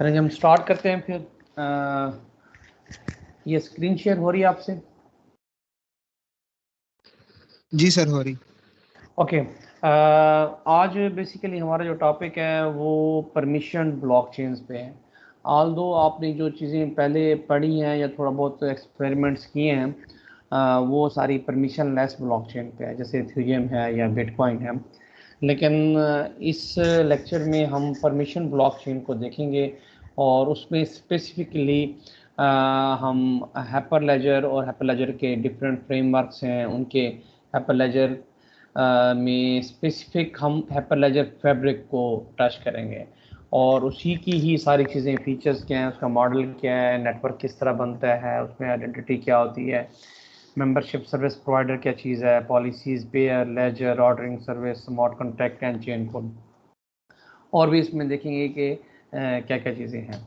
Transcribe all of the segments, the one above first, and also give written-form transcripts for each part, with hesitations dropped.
फिर हम स्टार्ट करते हैं। फिर ये स्क्रीन शेयर हो रही है आपसे? जी सर, हो रही। ओके। आज बेसिकली हमारा जो टॉपिक है वो परमिशन ब्लॉकचेन्स पे है। ऑल दो आपने जो चीज़ें पहले पढ़ी हैं या थोड़ा बहुत एक्सपेरिमेंट्स किए हैं, वो सारी परमिशन लेस ब्लॉकचेन पे है, जैसे इथेरियम है या बिटकॉइन है। लेकिन इस लेक्चर में हम परमिशन ब्लॉकचेन को देखेंगे और उसमें स्पेसिफिकली हम हाइपरलेजर और हाइपरलेजर के डिफरेंट फ्रेमवर्क्स हैं उनके। हाइपरलेजर में स्पेसिफिक हम हाइपरलेजर फैब्रिक को टच करेंगे और उसी की ही सारी चीज़ें, फीचर्स क्या हैं, उसका मॉडल क्या है, नेटवर्क किस तरह बनता है, उसमें आइडेंटिटी क्या होती है, मेंबरशिप सर्विस प्रोवाइडर क्या चीज़ है, policies, peer, ledger, ordering service, smart contract and chain code, और भी इसमें देखेंगे कि क्या क्या चीज़ें हैं।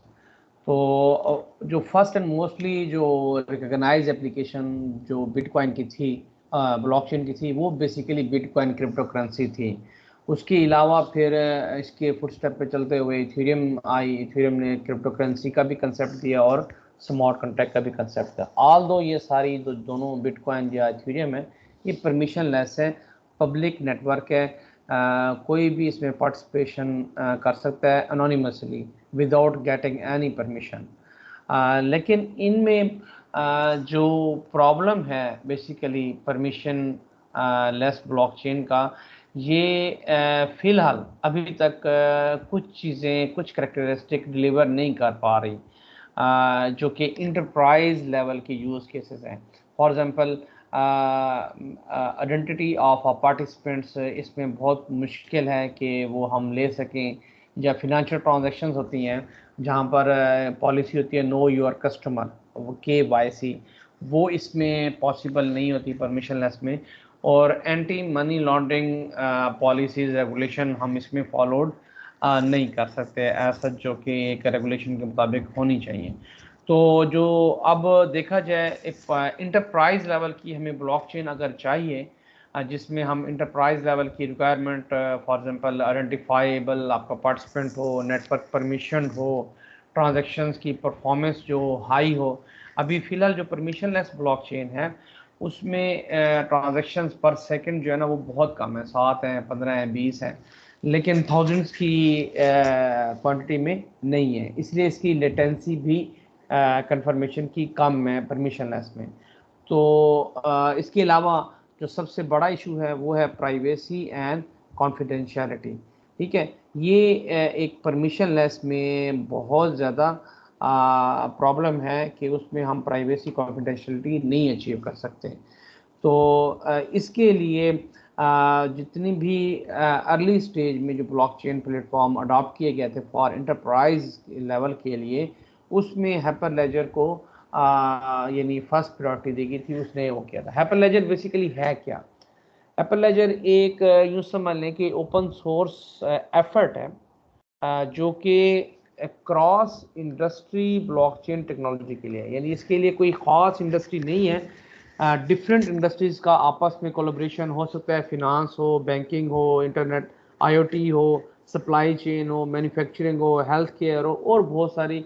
तो जो फर्स्ट एंड मोस्टली जो रिकॉग्नाइज एप्लीकेशन जो बिटकॉइन की थी, ब्लॉकचेन की थी, वो बेसिकली बिटकॉइन क्रिप्टो करेंसी थी। उसके अलावा फिर इसके फुटस्टेप पे चलते हुए इथेरियम आई। इथेरियम ने क्रिप्टो करेंसी का भी कंसेप्ट दिया और स्मार्ट कॉन्ट्रैक्ट का भी कंसेप्ट था। ऑल दो ये सारी दोनों बिटकॉइन या इथेरियम है, ये परमिशन लेस है, पब्लिक नेटवर्क है। कोई भी इसमें पार्टिसिपेशन कर सकता है anonymously without getting any permission. लेकिन इनमें जो प्रॉब्लम है बेसिकली परमिशन लेस ब्लॉकचेन का, ये फ़िलहाल अभी तक कुछ चीज़ें, कुछ करैक्टरिस्टिक डिलीवर नहीं कर पा रही, जो कि इंटरप्राइज लेवल के यूज़ केसेस हैं। For example identity of participants, इसमें बहुत मुश्किल है कि वो हम ले सकें। या फिनेंशियल ट्रांजैक्शंस होती हैं जहाँ पर पॉलिसी होती है नो योर कस्टमर, वो KYC, वो इसमें पॉसिबल नहीं होती परमिशनलेस में। और anti money laundering policies regulation हम इसमें फॉलोड नहीं कर सकते ऐसा, जो कि एक रेगुलेशन के मुताबिक होनी चाहिए। तो जो अब देखा जाए, एक इंटरप्राइज लेवल की हमें ब्लॉकचेन अगर चाहिए, जिसमें हम इंटरप्राइज लेवल की रिक्वायरमेंट, फॉर एग्जांपल आइडेंटिफाइबल आपका पार्टिसिपेंट हो, नेटवर्क परमिशन हो, ट्रांजैक्शंस की परफॉर्मेंस जो हाई हो। अभी फ़िलहाल जो परमिशनलेस ब्लॉकचेन है उसमें ट्रांजैक्शंस पर सेकंड जो है ना वो बहुत कम है, 7 हैं, 15 हैं, 20 हैं, लेकिन थाउजेंड्स की क्वांटिटी में नहीं है। इसलिए इसकी लेटेंसी भी कंफर्मेशन की कम है परमिशनलेस में। तो इसके अलावा जो सबसे बड़ा इशू है वो है प्राइवेसी एंड कॉन्फिडेंशियलिटी। ठीक है, ये एक परमिशनलेस में बहुत ज़्यादा प्रॉब्लम है कि उसमें हम प्राइवेसी कॉन्फिडेंशियलिटी नहीं अचीव कर सकते। तो इसके लिए जितनी भी अर्ली स्टेज में जो ब्लॉकचेन प्लेटफॉर्म अडॉप्ट किए गए थे फॉर इंटरप्राइज लेवल के लिए, उसमें हाइपरलेजर को यानी फर्स्ट प्रायोरिटी दी गई थी, उसने वो किया था। हाइपरलेजर बेसिकली है क्या? हाइपरलेजर एक यूँ समझ लें कि ओपन सोर्स एफर्ट है, जो कि क्रॉस इंडस्ट्री ब्लॉकचेन टेक्नोलॉजी के लिए है। यानी इसके लिए कोई ख़ास इंडस्ट्री नहीं है, डिफरेंट इंडस्ट्रीज़ का आपस में कोलैबोरेशन हो सकता है, फिनांस हो, बैंकिंग हो, इंटरनेट, IoT हो, सप्लाई चेन हो, मैन्युफैक्चरिंग हो, हेल्थ केयर हो, और बहुत सारी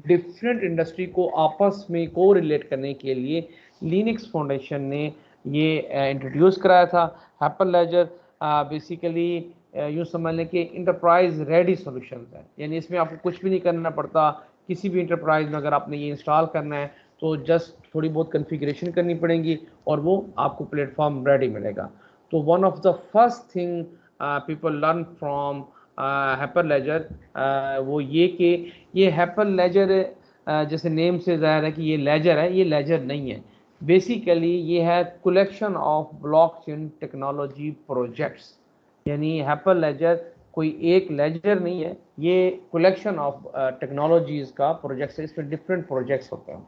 डिफरेंट इंडस्ट्री को आपस में को रिलेट करने के लिए लिनक्स फाउंडेशन ने ये इंट्रोड्यूस कराया था। हाइपरलेजर बेसिकली यूँ समझ लें कि इंटरप्राइज रेडी सॉल्यूशन है, यानी इसमें आपको कुछ भी नहीं करना पड़ता। किसी भी इंटरप्राइज में अगर आपने ये इंस्टॉल करना है तो जस्ट थोड़ी बहुत कॉन्फ़िगरेशन करनी पड़ेगी और वो आपको प्लेटफॉर्म रेडी मिलेगा। तो one of the first thing people learn from Hyperledger वो ये कि ये हाइपरलेजर, जैसे नेम से ज़ाहिर है कि ये लेजर है, ये लेजर नहीं है। बेसिकली ये है collection of blockchain technology projects. यानी हाइपरलेजर कोई एक लेजर नहीं है, ये कलेक्शन ऑफ टेक्नोलॉजीज़ का प्रोजेक्ट्स है, इसमें डिफरेंट प्रोजेक्ट्स होते हैं।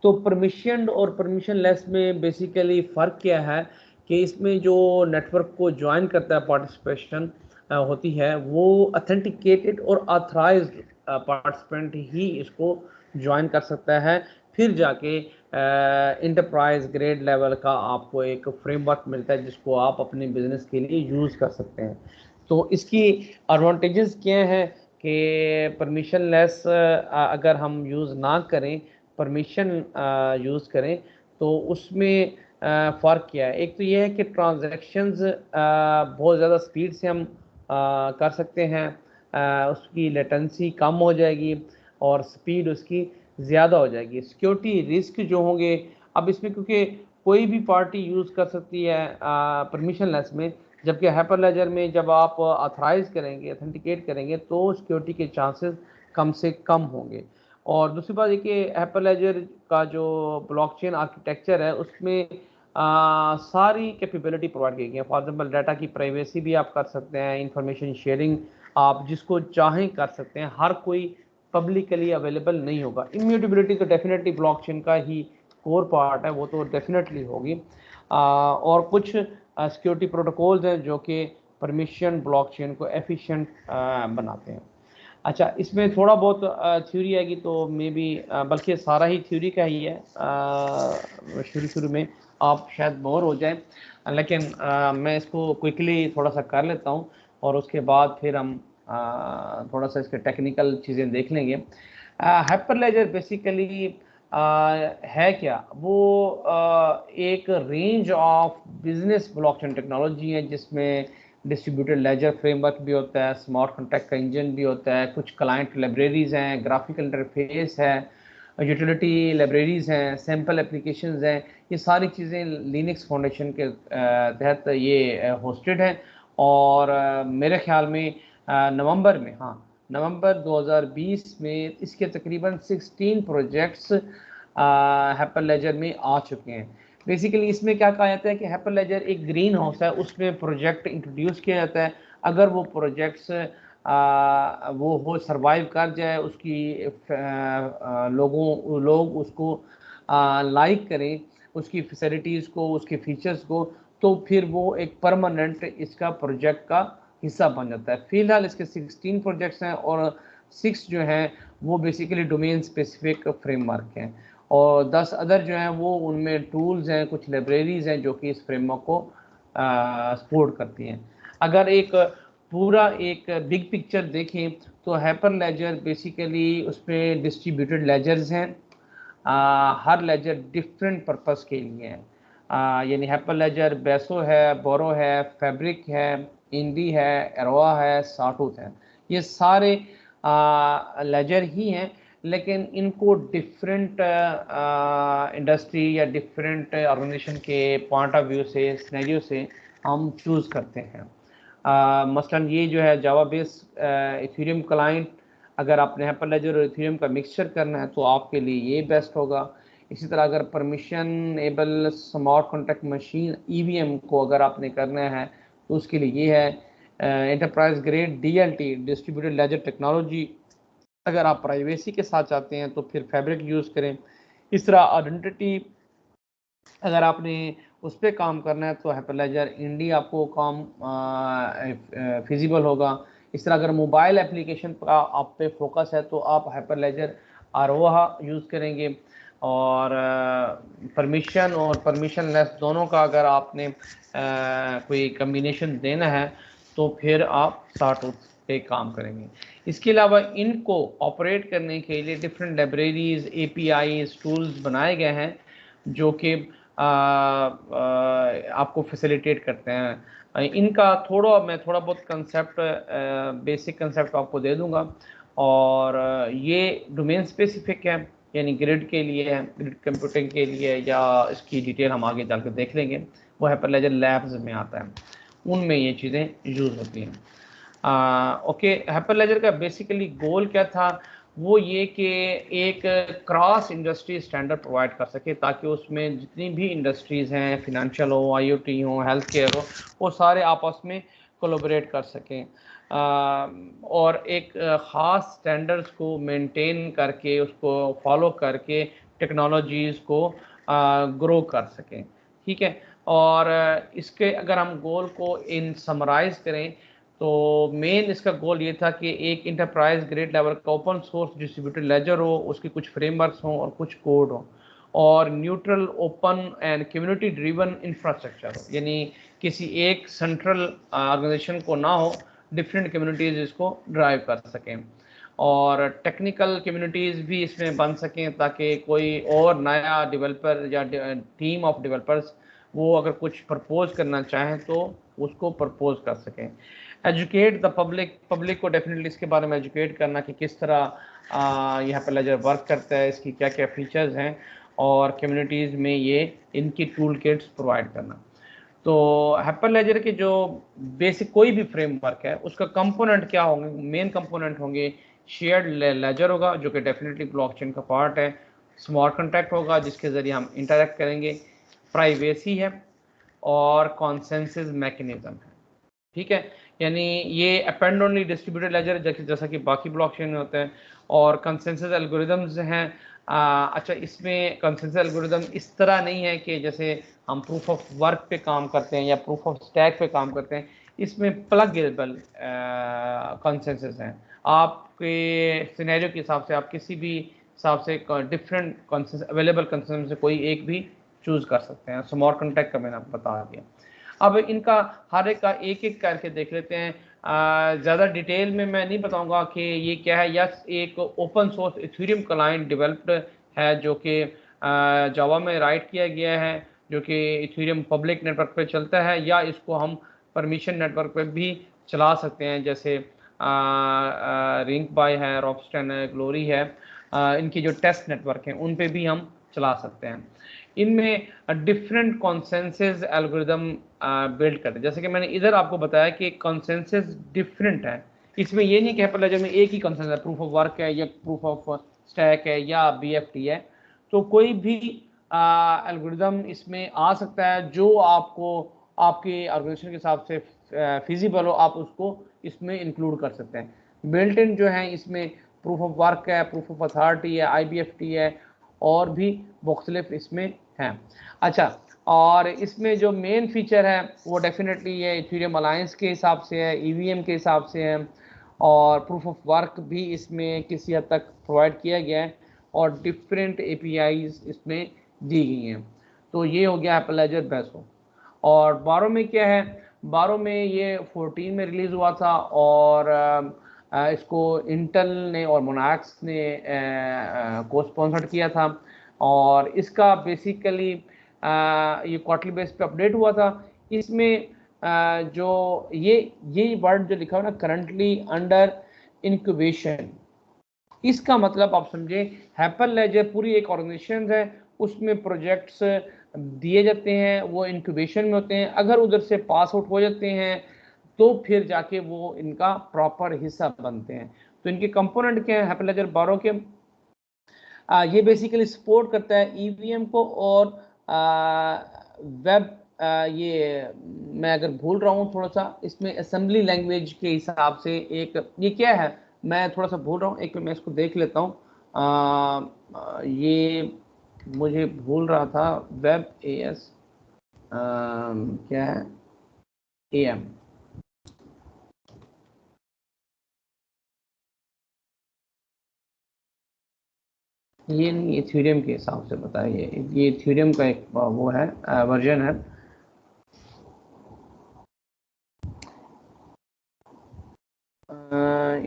तो परमिशन और परमिशनलेस में बेसिकली फ़र्क क्या है कि इसमें जो नेटवर्क को ज्वाइन करता है पार्टिसिपेशन होती है, वो अथेंटिकेटेड और ऑथराइज्ड पार्टिसिपेंट ही इसको ज्वाइन कर सकता है। फिर जाके इंटरप्राइज ग्रेड लेवल का आपको एक फ्रेमवर्क मिलता है जिसको आप अपने बिजनेस के लिए यूज़ कर सकते हैं। तो इसकी एडवांटेजेस क्या हैं कि परमिशनलेस अगर हम यूज़ ना करें, परमिशन यूज़ करें, तो उसमें फ़र्क क्या है। एक तो ये है कि ट्रांजैक्शंस बहुत ज़्यादा स्पीड से हम कर सकते हैं, उसकी लेटेंसी कम हो जाएगी और स्पीड उसकी ज़्यादा हो जाएगी। सिक्योरिटी रिस्क जो होंगे, अब इसमें क्योंकि कोई भी पार्टी यूज़ कर सकती है परमिशनलेस में, जबकि हाइपरलेजर में जब आप ऑथराइज करेंगे, ऑथेंटिकेट करेंगे, तो सिक्योरिटी के चांसेस कम से कम होंगे। और दूसरी बात ये कि हाइपरलेजर का जो ब्लॉकचेन आर्किटेक्चर है, उसमें सारी कैपेबिलिटी प्रोवाइड की गई है। फॉर एग्जाम्पल, डाटा की प्राइवेसी भी आप कर सकते हैं, इंफॉर्मेशन शेयरिंग आप जिसको चाहें कर सकते हैं, हर कोई पब्लिकली अवेलेबल नहीं होगा। इम्यूटेबिलिटी तो डेफिनेटली ब्लॉकचेन का ही कोर पार्ट है, वो तो डेफिनेटली होगी। और कुछ सिक्योरिटी प्रोटोकॉल्स हैं जो कि परमिशन ब्लॉकचेन को एफिशिएंट बनाते हैं। अच्छा, इसमें थोड़ा बहुत थ्योरी आएगी तो मे बी, बल्कि सारा ही थ्योरी का ही है। शुरू शुरू में आप शायद बोर हो जाएं, लेकिन मैं इसको क्विकली थोड़ा सा कर लेता हूं और उसके बाद फिर हम थोड़ा सा इसके टेक्निकल चीज़ें देख लेंगे। हाइपरलेजर बेसिकली है क्या, वो एक range of business blockchain technology है जिसमें डिस्ट्रीब्यूटेड लेजर फ्रेमवर्क भी होता है, स्मार्ट कॉन्ट्रैक्ट का इंजन भी होता है, कुछ क्लाइंट लाइब्रेरीज हैं, ग्राफिकल इंटरफेस है, यूटिलिटी लाइब्रेरीज हैं, सैम्पल एप्लीकेशंस हैं। ये सारी चीज़ें लिनक्स फाउंडेशन के तहत ये होस्टेड हैं। और मेरे ख्याल में नवंबर में, हाँ, नवंबर 2020 में इसके तकरीबन 16 प्रोजेक्ट्स हाइपरलेजर में आ चुके हैं। बेसिकली इसमें क्या कहा जाता है कि हाइपरलेजर एक ग्रीन हाउस है, उसमें प्रोजेक्ट इंट्रोड्यूस किया जाता है। अगर वो प्रोजेक्ट्स वो हो सरवाइव कर जाए, उसकी लोग उसको लाइक करें, उसकी फैसिलिटीज़ को, उसके फीचर्स को, तो फिर वो एक परमानेंट इसका प्रोजेक्ट का हिस्सा बन जाता है। फिलहाल इसके 16 प्रोजेक्ट्स हैं और 6 जो हैं वो बेसिकली डोमेन स्पेसिफिक फ्रेमवर्क हैं, और 10 अदर जो हैं वो उनमें टूल्स हैं, कुछ लाइब्रेरीज हैं जो कि इस फ्रेमवर्क को सपोर्ट करती हैं। अगर एक पूरा एक बिग पिक्चर देखें तो हाइपरलेजर बेसिकली उसमें डिस्ट्रीब्यूटेड लेजर्स हैं। हर लेजर डिफरेंट पर्पस के लिए है। यानी हाइपरलेजर बेसो है, बोरो है, फैब्रिक है, इंडी है, एरोआ है, साटूथ है। ये सारे लेजर ही हैं, लेकिन इनको डिफरेंट इंडस्ट्री या डिफरेंट ऑर्गेनाइजेशन के पॉइंट ऑफ व्यू से, सिनेरियो से हम चूज़ करते हैं। मसलन ये जो है जावा बेस इथेरियम क्लाइंट, अगर आपने हाइपरलेजर और इथेरियम का मिक्सचर करना है तो आपके लिए ये बेस्ट होगा। इसी तरह अगर permission able smart contract machine EVM को अगर आपने करना है तो उसके लिए ये है। Enterprise grade DLT distributed laser technology, अगर आप प्राइवेसी के साथ चाहते हैं तो फिर फैब्रिक यूज़ करें। इस तरह आइडेंटिटी अगर आपने उस पर काम करना है तो हाइपरलेजर इंडी आपको काम फिजिबल होगा। इस तरह अगर मोबाइल एप्लीकेशन पर आप पे फोकस है तो आप हाइपरलेजर आरोहा यूज़ करेंगे। और परमिशन और परमिशनलेस दोनों का अगर आपने कोई कम्बिनेशन देना है तो फिर आप साटूथ पे काम करेंगे। इसके अलावा इनको ऑपरेट करने के लिए डिफरेंट लाइब्रेरीज, एपीआईज, टूल्स बनाए गए हैं जो कि आपको फैसिलिटेट करते हैं। इनका मैं थोड़ा बहुत कंसेप्ट, बेसिक कंसेप्ट आपको दे दूंगा। और ये डोमेन स्पेसिफिक है, यानी ग्रिड के लिए है, ग्रिड कंप्यूटिंग के लिए, या इसकी डिटेल हम आगे जाकर देख लेंगे, वो हाइपरलेजर लैब्स में आता है, उनमें ये चीज़ें यूज़ होती हैं। ओके, हाइपरलेजर का बेसिकली गोल क्या था, वो ये कि एक क्रॉस इंडस्ट्री स्टैंडर्ड प्रोवाइड कर सके ताकि उसमें जितनी भी इंडस्ट्रीज़ हैं, फिनेंशियल हो, आईओटी हो, हेल्थ केयर हो, वो सारे आपस में कोलैबोरेट कर सकें और एक ख़ास स्टैंडर्ड्स को मेंटेन करके, उसको फॉलो करके टेक्नोलॉजीज़ को ग्रो कर सकें। ठीक है। और इसके अगर हम गोल को इन समराइज़ करें तो मेन इसका गोल ये था कि एक इंटरप्राइज ग्रेड लेवल का ओपन सोर्स डिस्ट्रीब्यूटेड लेजर हो, उसके कुछ फ्रेमवर्क्स हों और कुछ कोड हो, और neutral, open and community driven infrastructure हो, यानी किसी एक सेंट्रल ऑर्गेनाइजेशन को ना हो, डिफरेंट कम्युनिटीज़ इसको ड्राइव कर सकें और टेक्निकल कम्युनिटीज़ भी इसमें बन सकें ताकि कोई और नया डेवलपर या टीम ऑफ डेवलपर्स वो अगर कुछ प्रपोज करना चाहें तो उसको प्रपोज कर सकें। एजुकेट द पब्लिक को डेफिनेटली इसके बारे में एजुकेट करना कि किस तरह यहाँ पर लेजर वर्क करता है, इसकी क्या क्या फीचर्स हैं और कम्युनिटीज़ में ये इनकी टूल किट्स प्रोवाइड करना। तो हाइपरलेजर के जो बेसिक कोई भी फ्रेमवर्क है उसका कंपोनेंट क्या होंगे, मेन कंपोनेंट होंगे शेयर्ड लेजर होगा जो कि डेफिनेटली ब्लॉकचेन का पार्ट है, स्मार्ट कॉन्ट्रैक्ट होगा जिसके ज़रिए हम इंटरेक्ट करेंगे, प्राइवेसी है और कॉन्सेंसस मैकेनिज्म है। ठीक है, यानी ये अपेंड ओनली डिस्ट्रीब्यूटेड लेजर जैसा कि बाकी ब्लॉकचेन में होते हैं और कंसेंसस एल्गोरिदम्स हैं। अच्छा, इसमें कंसेंसस एल्गोरिदम इस तरह नहीं है कि जैसे हम प्रूफ ऑफ वर्क पे काम करते हैं या प्रूफ ऑफ स्टैक पे काम करते हैं, इसमें प्लगेबल कंसेंसस हैं। आपके सिनेरियो के हिसाब से आप किसी भी हिसाब से डिफरेंट कंसेंसस अवेलेबल कंसेंसस से कोई एक भी चूज़ कर सकते हैं। स्मार्ट कॉन्ट्रैक्ट का मैंने आपको बता दिया। अब इनका हर एक का एक एक करके देख लेते हैं। ज़्यादा डिटेल में मैं नहीं बताऊंगा कि ये क्या है। यस, एक open source Ethereum client developed है जो कि जावा में राइट किया गया है, जो कि इथेरियम पब्लिक नेटवर्क पे चलता है, या इसको हम परमिशन नेटवर्क पे भी चला सकते हैं, जैसे रिंक बाय है, रॉबस्टन है, ग्लोरी है, इनकी जो टेस्ट नेटवर्क हैं उन पे भी हम चला सकते हैं। इनमें डिफरेंट कॉन्सेंसस एल्गोरिदम बिल्ड करते हैं। जैसे कि मैंने इधर आपको बताया कि कॉन्सेंसस डिफरेंट है, इसमें ये नहीं कि हाइपरलेजर में एक ही कॉन्सेंसस है, प्रूफ ऑफ वर्क है या प्रूफ ऑफ स्टैक है या बीएफटी है, तो कोई भी एल्गोरिदम इसमें आ सकता है जो आपको आपके ऑर्गेनाइजेशन के हिसाब से फिजिबल हो, आप उसको इसमें इंक्लूड कर सकते हैं। बिल्ट इन जो है इसमें प्रूफ ऑफ वर्क है, प्रूफ ऑफ अथॉरिटी है, आईबीएफटी है और भी मुख्तलिफ इसमें हैं। अच्छा, और इसमें जो मेन फीचर है वो डेफिनेटली ये इथेरियम अलायंस के हिसाब से है, ईवीएम के हिसाब से है और प्रूफ ऑफ वर्क भी इसमें किसी हद तक प्रोवाइड किया गया है और डिफरेंट एपीआईज इसमें दी गई हैं। तो ये हो गया हाइपरलेजर बेसो। और 12 में क्या है, 12 में ये 14 में रिलीज़ हुआ था और इसको इंटेल ने और मोनाक्स ने को स्पॉन्सर्ड किया था और इसका बेसिकली ये क्वार्टरली बेस पे अपडेट हुआ था। इसमें जो ये वर्ड जो लिखा हुआ ना, करंटली अंडर इंक्यूबेशन, इसका मतलब आप समझे हाइपरलेजर पूरी एक ऑर्गेनाइजेशन है, उसमें प्रोजेक्ट्स दिए जाते हैं, वो इंक्यूबेशन में होते हैं, अगर उधर से पास आउट हो जाते हैं तो फिर जाके वो इनका प्रॉपर हिस्सा बनते हैं। तो इनके कंपोनेंट क्या है हाइपरलेजर 12 के, ये बेसिकली सपोर्ट करता है ईवीएम को और वेब, ये मैं अगर भूल रहा हूँ थोड़ा सा, इसमें असेंबली लैंग्वेज के हिसाब से एक ये क्या है, मैं थोड़ा सा भूल रहा हूँ, एक मैं इसको देख लेता हूँ। ये मुझे भूल रहा था, वेब एएस क्या है, एएम, ये नहीं, इथेरियम के हिसाब से बताइए, ये इथेरियम का एक वो है वर्जन है।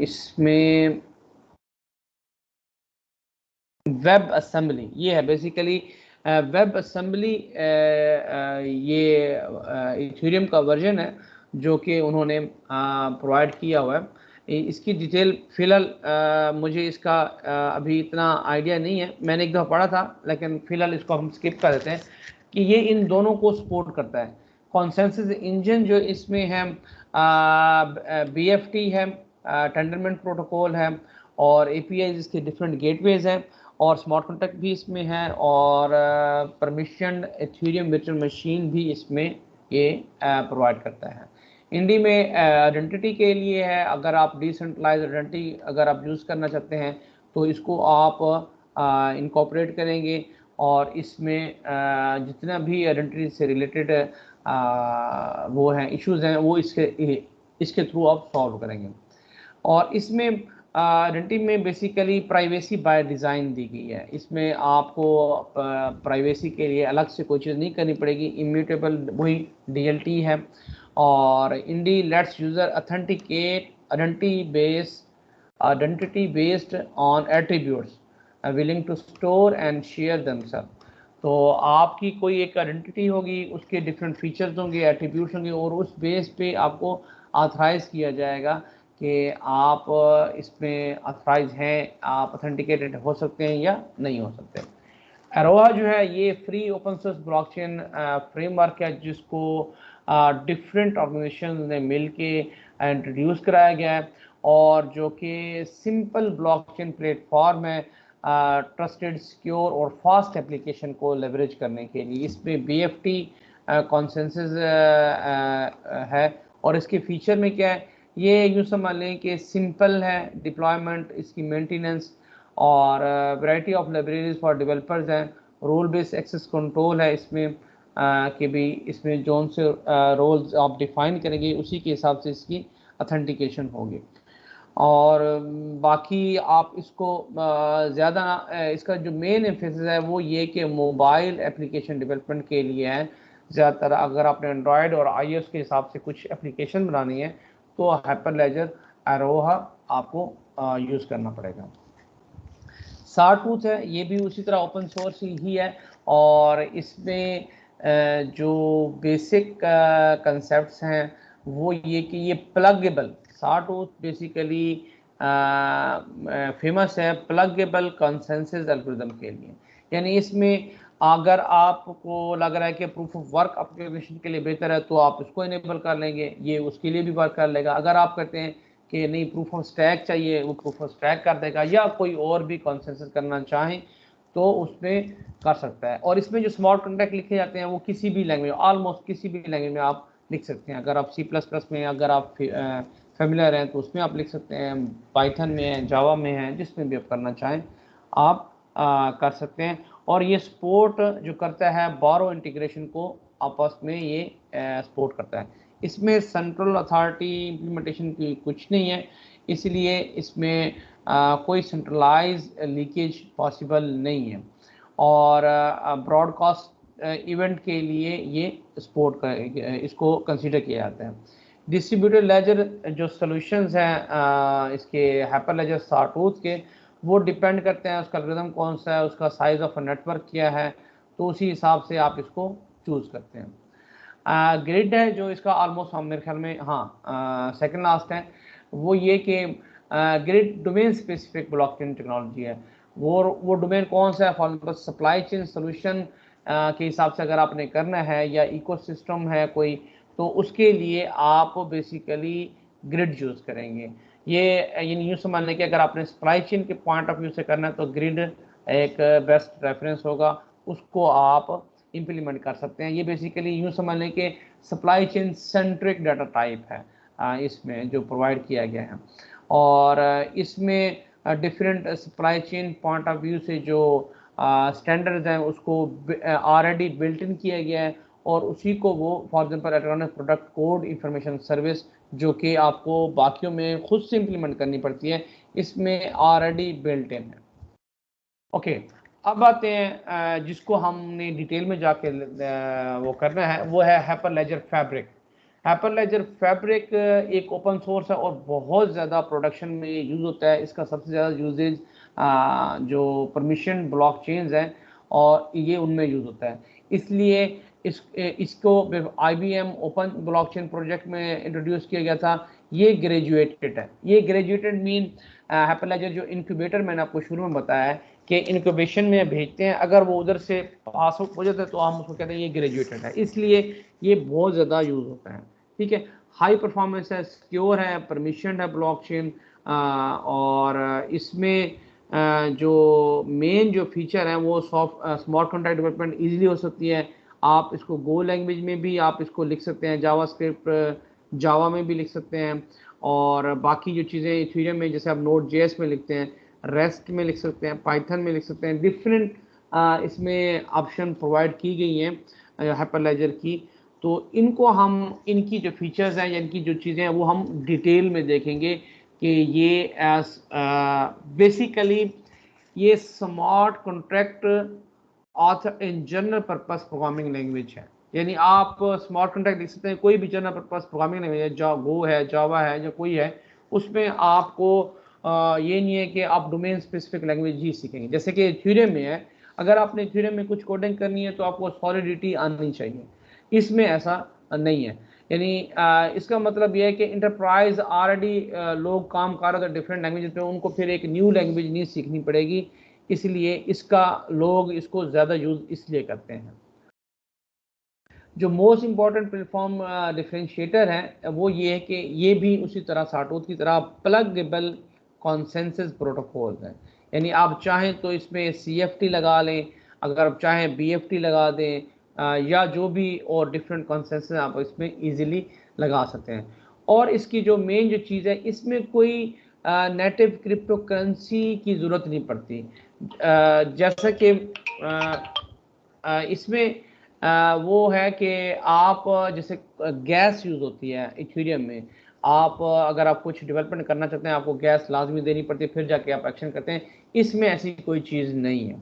इसमें वेब असेंबली ये है बेसिकली, वेब असेंबली ये इथेरियम का वर्जन है जो कि उन्होंने प्रोवाइड किया हुआ है। इसकी डिटेल फिलहाल मुझे इसका अभी इतना आइडिया नहीं है, मैंने एक दफ़ा पढ़ा था लेकिन फ़िलहाल इसको हम स्किप कर देते हैं कि ये इन दोनों को सपोर्ट करता है। कॉन्सेंसस इंजन जो इसमें है, बीएफटी है, टेंडरमेंट प्रोटोकॉल है और एपीआई इसके डिफरेंट गेटवेज हैं और स्मार्ट कॉन्ट्रैक्ट भी इसमें है और परमिशन इथेरियम वर्चुअल मशीन भी इसमें ये प्रोवाइड करता है। इंडी में आइडेंटिटी के लिए है, अगर आप डिसेंट्रलाइज आइडेंटिटी अगर आप यूज़ करना चाहते हैं तो इसको आप इनकॉर्पोरेट करेंगे और इसमें जितना भी आइडेंटिटी से रिलेटेड वो हैं इश्यूज हैं वो इसके थ्रू आप सॉल्व करेंगे। और इसमें आइडेंटिटी में बेसिकली प्राइवेसी बाय डिज़ाइन दी गई है, इसमें आपको प्राइवेसी के लिए अलग से कोई चीज़ नहीं करनी पड़ेगी, इम्यूटेबल वही डीएलटी है और Indy lets user authenticate identity based on attributes willing to store and share themselves। तो आपकी कोई एक आइडेंटिटी होगी, उसके डिफरेंट फीचर्स होंगे, एट्रीब्यूट्स होंगे, और उस बेस पे आपको ऑथराइज किया जाएगा कि आप इसमें ऑथराइज हैं, आप अथेंटिकेटेड हो सकते हैं या नहीं हो सकते। अरोहा जो है ये free open source blockchain framework है जिसको डिफरेंट ऑर्गेनाइजेशन ने मिल के इंट्रोड्यूस कराया गया है, और जो कि सिंपल ब्लॉकचेन प्लेटफॉर्म है ट्रस्टेड, सिक्योर और फास्ट एप्लीकेशन को लेवरेज करने के लिए। इसमें BFT कॉन्सेंसस है, और इसके फीचर में क्या है, ये यूँ समझ लें कि सिंपल है डिप्लॉयमेंट, इसकी मेंटेनेंस, और variety of libraries for developers हैं, रोल बेस्ड एक्सेस कंट्रोल है इसमें कि भी इसमें जोन से रोल्स आप डिफाइन करेंगे उसी के हिसाब से इसकी अथेंटिकेशन होगी। और बाकी आप इसको ज़्यादा इसका जो मेन एम्फेसिस है वो ये कि मोबाइल एप्लीकेशन डेवलपमेंट के लिए है ज़्यादातर। अगर आपने एंड्रॉयड और iOS के हिसाब से कुछ एप्लीकेशन बनानी है तो हाइपरलेजर अरोहा आपको यूज़ करना पड़ेगा। साटूथ है, ये भी उसी तरह ओपन सोर्स ही है, और इसमें जो बेसिक कंसेप्ट्स हैं वो ये कि ये प्लगेबल, साटूथ बेसिकली फेमस है प्लगेबल कंसेंसस एल्गोरिथम के लिए। यानी इसमें अगर आपको लग रहा है कि प्रूफ ऑफ वर्क एप्लीकेशन के लिए बेहतर है तो आप उसको इनेबल कर लेंगे, ये उसके लिए भी वर्क कर लेगा। अगर आप कहते हैं कि नहीं प्रूफ ऑफ स्टैक चाहिए, वो प्रूफ ऑफ स्टैक कर देगा, या कोई और भी कंसेंसस करना चाहें तो उसमें कर सकता है। और इसमें जो स्मार्ट कॉन्ट्रैक्ट लिखे जाते हैं वो किसी भी लैंग्वेज, ऑलमोस्ट किसी भी लैंग्वेज में आप लिख सकते हैं। अगर आप C++ में अगर आप फेमिलियर हैं तो उसमें आप लिख सकते हैं, पाइथन में है, जावा में है, जिसमें भी आप करना चाहें आप कर सकते हैं। और ये सपोर्ट जो करता है बारो इंटीग्रेशन को आपस में ये सपोर्ट करता है। इसमें सेंट्रल अथॉरिटी इम्प्लीमेंटेशन की कुछ नहीं है, इसलिए इसमें कोई सेंट्रलाइज लीकेज पॉसिबल नहीं है, और ब्रॉडकास्ट इवेंट के लिए ये सपोर्ट कर इसको कंसीडर किया जाता है। डिस्ट्रीब्यूटेड लेजर जो सॉल्यूशंस हैं इसके हाइपरलेजर साटूथ के, वो डिपेंड करते हैं उसका एल्गोरिथम कौन सा है, उसका साइज ऑफ नेटवर्क क्या है, तो उसी हिसाब से आप इसको चूज़ करते हैं। ग्रिड है जो इसका ऑलमोस्ट हम मेरे ख्याल में हाँ सेकंड लास्ट है, वो ये कि grid domain specific blockchain technology है। वो डोमेन कौन सा है, for example supply chain solution के हिसाब से अगर आपने करना है, या इकोसिस्टम है कोई, तो उसके लिए आप बेसिकली ग्रिड यूज़ करेंगे। ये यानी यूँ समझ लें कि अगर आपने सप्लाई चेन के पॉइंट ऑफ व्यू से करना है तो ग्रिड एक बेस्ट रेफरेंस होगा, उसको आप इम्प्लीमेंट कर सकते हैं। ये बेसिकली यूँ समझ लें कि supply chain centric data type है इसमें जो प्रोवाइड किया गया है, और इसमें different supply chain point of view से जो स्टैंडर्ड्स हैं उसको ऑलरेडी बिल्ट इन किया गया है, और उसी को वो for example electronic product code information service जो कि आपको बाकियों में खुद से इम्प्लीमेंट करनी पड़ती है, इसमें ऑलरेडी बिल्ट इन है। ओके, अब आते हैं जिसको हमने डिटेल में जाके वो करना है, वो है हाइपरलेजर फैब्रिक। हाइपरलेजर फैब्रिक एक ओपन सोर्स है और बहुत ज़्यादा प्रोडक्शन में यूज़ होता है। इसका सबसे ज़्यादा यूजेज जो परमिशन ब्लॉक चेन्स हैं और ये उनमें यूज़ होता है, इसलिए इसको IBM ओपन ब्लॉकचेन प्रोजेक्ट में इंट्रोड्यूस किया गया था। ये ग्रेजुएटेड है, ये ग्रेजुएटेड मीन हाइपरलेजर जो इनक्यूबेटर मैंने आपको शुरू में बताया है कि इनक्यूबेशन में भेजते हैं, अगर वो उधर से पास हो जाता है तो हम उसको कहते हैं ये ग्रेजुएटेड है, इसलिए ये बहुत ज़्यादा यूज़ होता है। ठीक है, हाई परफॉर्मेंस है, सिक्योर है, परमिशन है ब्लॉकचेन, और इसमें जो मेन जो फीचर है वो स्मार्ट कॉन्ट्रैक्ट डेवलपमेंट ईजिली हो सकती है। आप इसको गो लैंग्वेज में भी आप इसको लिख सकते हैं, जावास्क्रिप्ट जावा में भी लिख सकते हैं, और बाकी जो चीज़ें इथेरियम में जैसे आप Node.js में लिखते हैं, रेस्ट में लिख सकते हैं, पाइथन में लिख सकते हैं। डिफरेंट इसमें ऑप्शन प्रोवाइड की गई हैं हाइपरलेजर की, तो इनको हम इनकी जो फीचर्स हैं या इनकी जो चीज़ें हैं वो हम डिटेल में देखेंगे कि ये basically smart contract author in general purpose programming language है। यानी आप स्मार्ट कॉन्ट्रैक्ट लिख सकते हैं कोई भी जनरल पर्पस प्रोग्रामिंग लैंग्वेज है, गो है, जावा है या कोई है, उसमें आपको ये नहीं है कि आप डोमेन स्पेसिफिक लैंग्वेज ही सीखेंगे। जैसे कि थ्योरम में है, अगर आपने थ्योरम में कुछ कोडिंग करनी है तो आपको सॉलिडिटी आनी चाहिए, इसमें ऐसा नहीं है। यानी इसका मतलब यह है कि इंटरप्राइज ऑलरेडी लोग काम कर रहे थे डिफरेंट लैंग्वेज पे, उनको फिर एक न्यू लैंग्वेज नहीं सीखनी पड़ेगी, इसलिए इसका लोग इसको ज़्यादा यूज़ इसलिए करते हैं। जो मोस्ट इंपॉर्टेंट प्लेटफॉर्म डिफरेंशिएटर है वो ये है कि ये भी उसी तरह साटूथ की तरह प्लगेबल कॉन्सेंसस प्रोटोकॉल है। यानी आप चाहें तो इसमें CFT लगा लें, अगर आप चाहें BFT लगा दें, या जो भी और डिफरेंट कॉन्सेंसस आप इसमें इजीली लगा सकते हैं। और इसकी जो मेन जो चीज़ है, इसमें कोई नेटिव क्रिप्टो करेंसी की ज़रूरत नहीं पड़ती। जैसा कि इसमें वो है कि आप जैसे गैस यूज़ होती है इथेरियम में, आप अगर आप कुछ डेवलपमेंट करना चाहते हैं आपको गैस लाजमी देनी पड़ती है, फिर जाके आप एक्शन करते हैं। इसमें ऐसी कोई चीज़ नहीं है,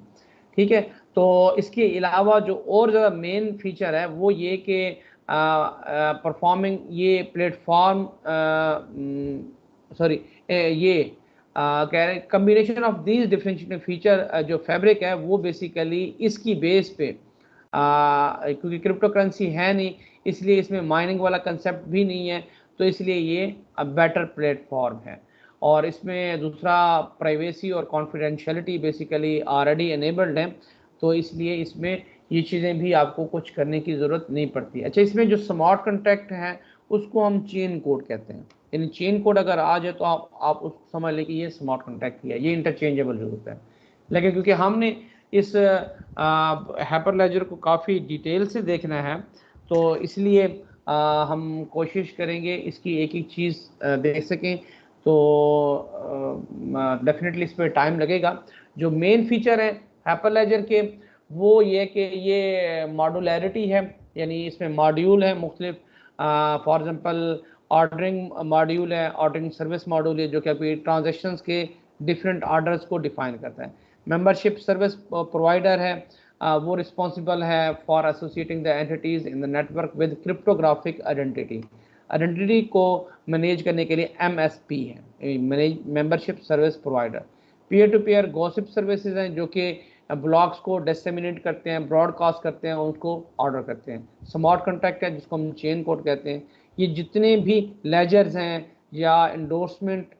ठीक है। तो इसके अलावा जो और ज़्यादा मेन फीचर है वो ये कि परफॉर्मिंग ये प्लेटफॉर्म सॉरी ये कह रहे combination of these differentiating feature जो फैब्रिक है वो बेसिकली इसकी बेस पे क्योंकि क्रिप्टो करेंसी है नहीं, इसलिए इसमें माइनिंग वाला कंसेप्ट भी नहीं है, तो इसलिए ये बेटर प्लेटफॉर्म है। और इसमें दूसरा प्राइवेसी और कॉन्फिडेंशियलिटी बेसिकली ऑलरेडी एनेबल्ड है, तो इसलिए इसमें ये चीज़ें भी आपको कुछ करने की ज़रूरत नहीं पड़ती। अच्छा, इसमें जो स्मार्ट कॉन्ट्रैक्ट है उसको हम चेन कोड कहते हैं। यानी चेन कोड अगर आ जाए तो आप उसको समझ लें कि ये स्मार्ट कॉन्ट्रैक्ट ही है, ये इंटरचेंजेबल जरूरत है। लेकिन क्योंकि हमने इस हाइपरलेजर को काफ़ी डिटेल से देखना है, तो इसलिए हम कोशिश करेंगे इसकी एक एक चीज़ देख सकें, तो डेफिनेटली इस पर टाइम लगेगा। जो मेन फीचर है हाइपरलेजर के वो ये कि ये मॉडुलैरिटी है, यानी इसमें मॉड्यूल है मुख्तलिफ। फॉर एग्जांपल ऑर्डरिंग मॉड्यूल है, ऑर्डरिंग सर्विस मॉड्यूल है जो कि अभी ट्रांजेक्शन्स के डिफरेंट ऑर्डर्स को डिफाइन करता है। मेंबरशिप सर्विस प्रोवाइडर है, वो रिस्पॉन्सिबल है for associating the entities in the network with cryptographic identity. Identity को मैनेज करने के लिए MSP है, membership service provider. Peer to peer gossip services हैं जो कि ब्लॉग्स को डिसेमिनेट करते हैं, ब्रॉडकास्ट करते हैं, उसको ऑर्डर करते हैं। स्मार्ट कॉन्ट्रैक्ट है जिसको हम चेन कोड कहते हैं। ये जितने भी लेजर्स हैं या इंडोर्समेंट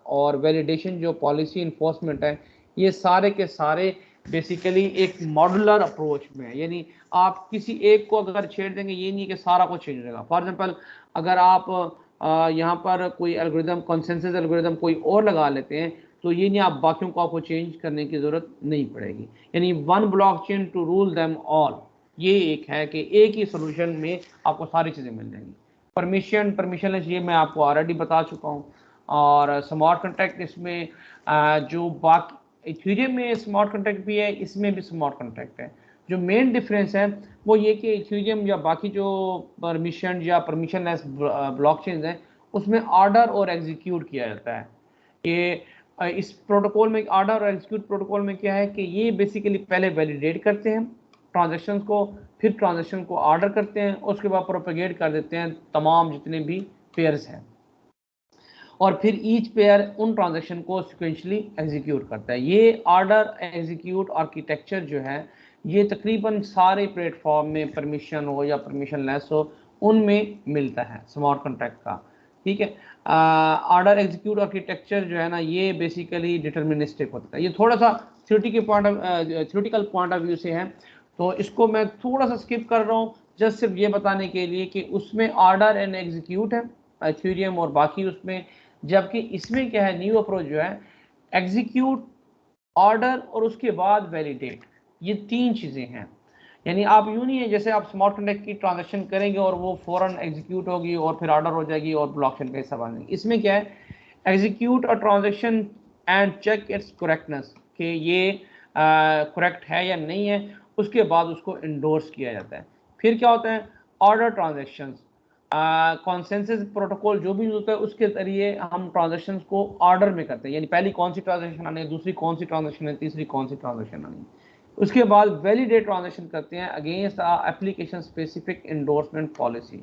और वैलिडेशन जो पॉलिसी इन्फोर्समेंट है, ये सारे के सारे बेसिकली एक मॉडुलर अप्रोच में है। यानी आप किसी एक को अगर छेड़ देंगे, ये नहीं कि सारा कुछ चेंज होगा। फॉर एग्जांपल अगर आप यहाँ पर कोई एल्गोरिदम कंसेंसस एल्गोरिदम कोई और लगा लेते हैं, तो ये नहीं आप बाकियों को आपको चेंज करने की ज़रूरत नहीं पड़ेगी। यानी one blockchain to rule them all, ये एक है कि एक ही सोल्यूशन में आपको सारी चीज़ें मिल जाएंगी। परमिशनलेस ये मैं आपको ऑलरेडी बता चुका हूँ। और स्मार्ट कॉन्ट्रैक्ट इसमें जो बाकी इथेरियम में स्मार्ट कॉन्ट्रैक्ट भी है, इसमें भी स्मार्ट कॉन्ट्रैक्ट है। जो मेन डिफरेंस है वो ये कि इथेरियम या बाकी जो परमिशन या परमिशनलेस ब्लॉकचेन्स हैं उसमें ऑर्डर और एग्जीक्यूट किया जाता है। ये इस प्रोटोकॉल में ऑर्डर और एग्जीक्यूट प्रोटोकॉल में क्या है कि ये बेसिकली पहले वैलिडेट करते हैं ट्रांजैक्शंस को, फिर ट्रांजैक्शन को ऑर्डर करते हैं, उसके बाद प्रोपेगेट कर देते हैं तमाम जितने भी पेयर्स हैं, और फिर ईच पेयर उन ट्रांजैक्शन को सिक्वेंशली एग्जीक्यूट करता है। ये ऑर्डर एग्जीक्यूट आर्किटेक्चर जो है ये तकरीबन सारे प्लेटफॉर्म में परमिशन हो या परमिशन लेस हो उनमें मिलता है स्मार्ट कॉन्ट्रैक्ट का, ठीक है। ऑर्डर एग्जीक्यूट आर्किटेक्चर जो है ना ये बेसिकली डिटर्मिनिस्टिक होता है। ये थोड़ा सा थ्योरेटिकल पॉइंट ऑफ व्यू से है, तो इसको मैं थोड़ा सा स्किप कर रहा हूँ जस्ट सिर्फ ये बताने के लिए कि उसमें ऑर्डर एंड एग्जीक्यूट है इथेरियम और बाकी उसमें, जबकि इसमें क्या है न्यू अप्रोच जो है एग्जीक्यूट, ऑर्डर और उसके बाद वैलिडेट, ये तीन चीज़ें हैं। यानी आप यूँ नहीं है जैसे आप स्मार्ट कॉन्ट्रैक्ट की ट्रांजैक्शन करेंगे और वो फौरन एग्जीक्यूट होगी और फिर ऑर्डर हो जाएगी और ब्लॉकचेन का हिस्सा बन जाएगी। इसमें क्या है execute a transaction and check its correctness कि ये करेक्ट है या नहीं है, उसके बाद उसको इंडोर्स किया जाता है। फिर क्या होता है ऑर्डर ट्रांजैक्शंस, कॉन्सेंसस प्रोटोकॉल जो भी होता है उसके जरिए हम ट्रांजैक्शंस को ऑर्डर में करते हैं, यानी पहली कौन सी ट्रांजैक्शन आनी है, दूसरी कौन सी ट्रांजैक्शन है, तीसरी कौन सी ट्रांजैक्शन आनी है, उसके बाद वैलिडेट ट्रांजैक्शन करते हैं against application specific endorsement policy,